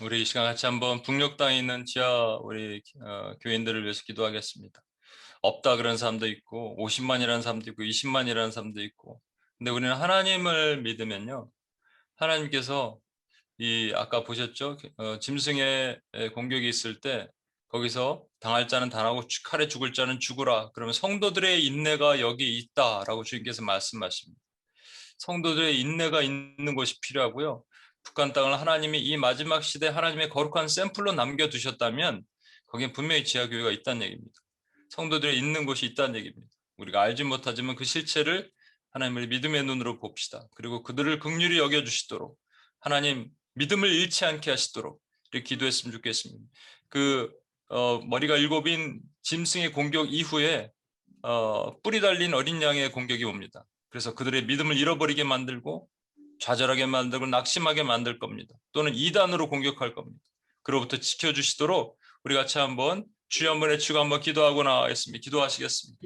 우리 이 시간 같이 한번 북녘 땅에 있는 지하 우리 교인들을 위해서 기도하겠습니다. 없다 그런 사람도 있고 50만이라는 사람도 있고 20만이라는 사람도 있고 근데 우리는 하나님을 믿으면요 하나님께서 이 아까 보셨죠? 짐승의 공격이 있을 때 거기서 당할 자는 당하고 칼에 죽을 자는 죽으라 그러면 성도들의 인내가 여기 있다라고 주님께서 말씀하십니다. 성도들의 인내가 있는 것이 필요하고요. 북한 땅을 하나님이 이 마지막 시대 하나님의 거룩한 샘플로 남겨두셨다면 거기에 분명히 지하교회가 있다는 얘기입니다. 성도들의 있는 곳이 있다는 얘기입니다. 우리가 알지 못하지만 그 실체를 하나님을 믿음의 눈으로 봅시다. 그리고 그들을 긍휼히 여겨주시도록 하나님 믿음을 잃지 않게 하시도록 이렇게 기도했으면 좋겠습니다. 머리가 7인 짐승의 공격 이후에 뿔이 달린 어린 양의 공격이 옵니다. 그래서 그들의 믿음을 잃어버리게 만들고 좌절하게 만들고 낙심하게 만들 겁니다. 또는 이단으로 공격할 겁니다. 그로부터 지켜주시도록 우리 같이 한번 주여 한번 외치고 한번 기도하고 나가겠습니다. 기도하시겠습니다.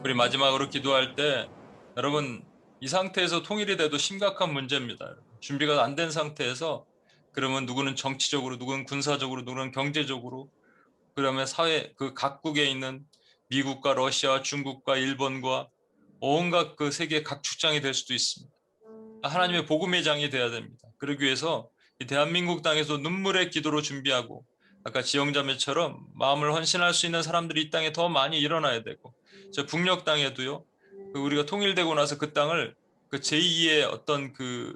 우리 마지막으로 기도할 때 여러분 이 상태에서 통일이 돼도 심각한 문제입니다. 준비가 안 된 상태에서 그러면 누구는 정치적으로, 누구는 군사적으로, 누구는 경제적으로, 그러면 사회 그 각국에 있는 미국과 러시아, 중국과 일본과 온갖 그 세계 각 축장이 될 수도 있습니다. 하나님의 복음의 장이 돼야 됩니다. 그러기 위해서 이 대한민국 땅에서 눈물의 기도로 준비하고 아까 지영자매처럼 마음을 헌신할 수 있는 사람들이 이 땅에 더 많이 일어나야 되고 저 북녘 땅에도요. 우리가 통일되고 나서 그 땅을 그 제2의 어떤 그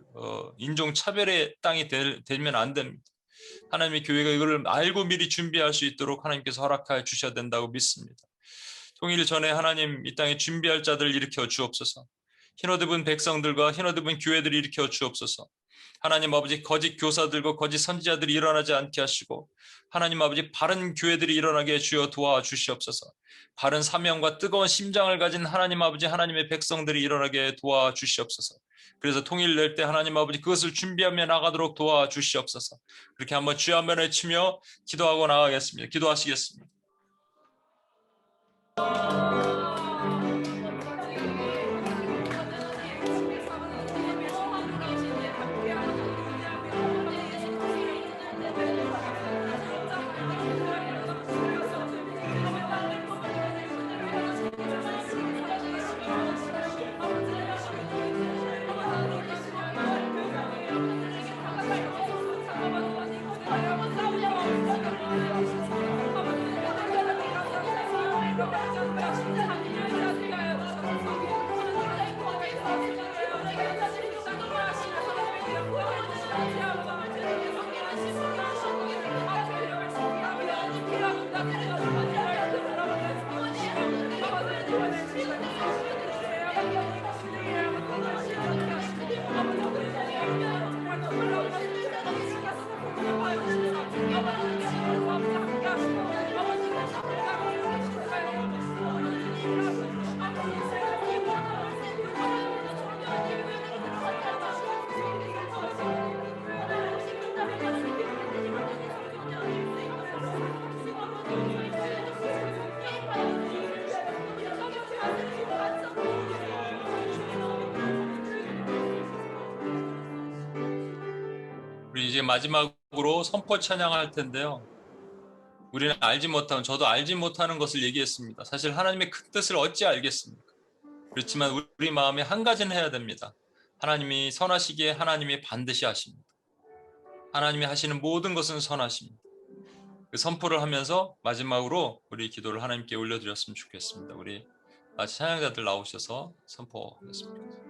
인종 차별의 땅이 되면 안 됩니다. 하나님의 교회가 이걸 알고 미리 준비할 수 있도록 하나님께서 허락하여 주셔야 된다고 믿습니다. 통일 전에 하나님 이 땅에 준비할 자들을 일으켜 주옵소서. 흰옷 입은 백성들과 흰옷 입은 교회들을 일으켜 주옵소서. 하나님 아버지 거짓 교사들과 거짓 선지자들이 일어나지 않게 하시고 하나님 아버지 바른 교회들이 일어나게 주여 도와주시옵소서. 바른 사명과 뜨거운 심장을 가진 하나님 아버지 하나님의 백성들이 일어나게 도와주시옵소서. 그래서 통일될 때 하나님 아버지 그것을 준비하며 나가도록 도와주시옵소서. 그렇게 한번 주여 한번 외치며 기도하고 나가겠습니다. 기도하시겠습니다. 우리 이제 마지막으로 선포 찬양할 텐데요. 우리는 알지 못하는, 저도 알지 못하는 것을 얘기했습니다. 사실 하나님의 큰 뜻을 어찌 알겠습니까? 그렇지만 우리 마음에 한 가지는 해야 됩니다. 하나님이 선하시기에 하나님이 반드시 하십니다. 하나님이 하시는 모든 것은 선하십니다. 그 선포를 하면서 마지막으로 우리 기도를 하나님께 올려드렸으면 좋겠습니다. 우리 찬양자들 나오셔서 선포하겠습니다.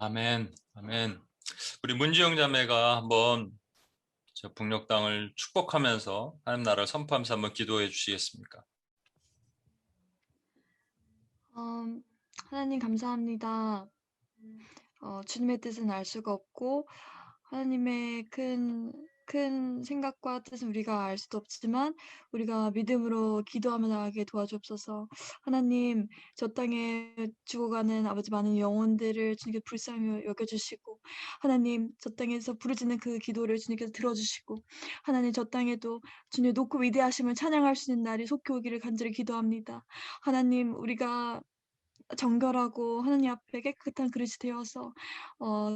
아멘, 아멘. 우리 문지영 자매가 한번 저 북녘 땅을 축복하면서 하나님 나라를 선포하면서 한번 기도해 주시겠습니까? 하나님 감사합니다. 주님의 뜻은 알 수가 없고 하나님의 큰 생각과 뜻은 우리가 알 수도 없지만 우리가 믿음으로 기도하며 나가게 도와주옵소서. 하나님, 저 땅에 죽어가는 아버지 많은 영혼들을 주님께서 불쌍히 여겨주시고 하나님, 저 땅에서 부르짖는 그 기도를 주님께서 들어주시고 하나님, 저 땅에도 주님의 높고 위대하심을 찬양할 수 있는 날이 속히 오기를 간절히 기도합니다. 하나님, 우리가 정결하고 하나님 앞에 깨끗한 그릇이 되어서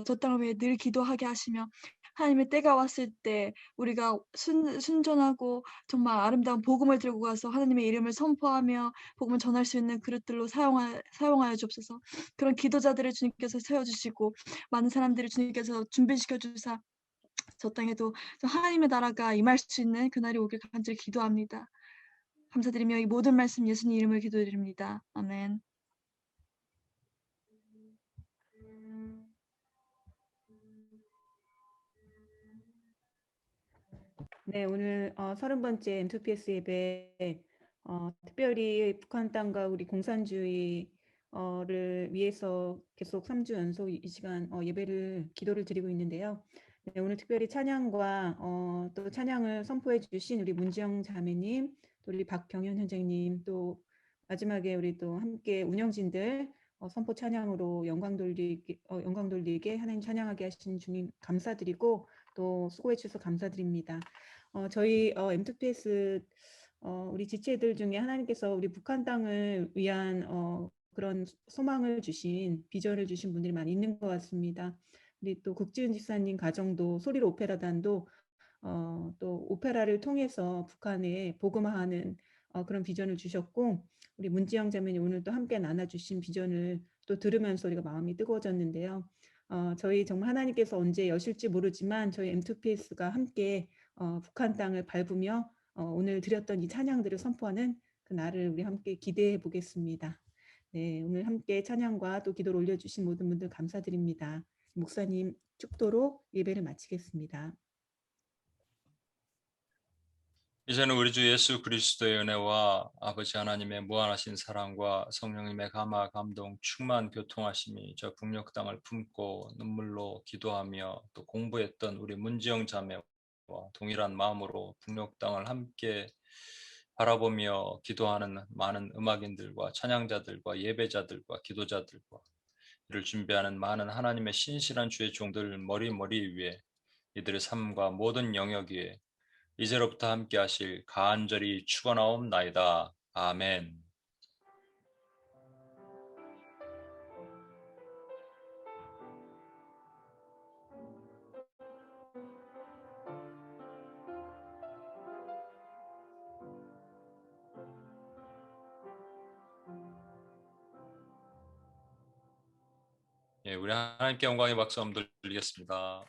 저 땅을 위해 늘 기도하게 하시며 하나님의 때가 왔을 때 우리가 순전하고 정말 아름다운 복음을 들고 가서 하나님의 이름을 선포하며 복음을 전할 수 있는 그릇들로 사용하여 주옵소서. 그런 기도자들을 주님께서 세워주시고 많은 사람들을 주님께서 준비시켜 주사 저 땅에도 하나님의 나라가 임할 수 있는 그날이 오길 간절히 기도합니다. 감사드리며 이 모든 말씀 예수님 이름을 기도드립니다. 아멘. 네, 오늘 30번째 M2PS 예배 특별히 북한 땅과 우리 공산주의를 위해서 계속 3주 연속 이 시간 예배를 기도를 드리고 있는데요. 네, 오늘 특별히 찬양과 또 찬양을 선포해 주신 우리 문지영 자매님, 또 우리 박병현 현장님, 또 마지막에 우리 또 함께 운영진들 선포 찬양으로 영광 돌리게 하나님 찬양하게 하신 주님 감사드리고 또 수고해 주셔서 감사드립니다. 저희 M2PS 우리 지체들 중에 하나님께서 우리 북한 땅을 위한 그런 소망을 주신 비전을 주신 분들이 많이 있는 것 같습니다. 우리 또 국지은 집사님 가정도 소리로 오페라단도 또 오페라를 통해서 북한에 복음화하는 그런 비전을 주셨고 우리 문지영 자매님 오늘 또 함께 나눠주신 비전을 또 들으면서 우리가 마음이 뜨거워졌는데요. 저희 정말 하나님께서 언제 여실지 모르지만 저희 M2PS가 함께 북한 땅을 밟으며 오늘 드렸던 이 찬양들을 선포하는 그 날을 우리 함께 기대해 보겠습니다. 네, 오늘 함께 찬양과 또 기도를 올려주신 모든 분들 감사드립니다. 목사님 축도로 예배를 마치겠습니다. 이제는 우리 주 예수 그리스도의 은혜와 아버지 하나님의 무한하신 사랑과 성령님의 감화 감동 충만 교통하심이 저 북녘 땅을 품고 눈물로 기도하며 또 공부했던 우리 문지영 자매와 동일한 마음으로 북녘 땅을 함께 바라보며 기도하는 많은 음악인들과 찬양자들과 예배자들과 기도자들과 이를 준비하는 많은 하나님의 신실한 주의 종들 머리 위에 이들의 삶과 모든 영역 위에 이제로부터 함께 하실 간절히 축원하옵나이다. 아멘. 예, 우리 하나님께 영광의 박수 한번 드리겠습니다.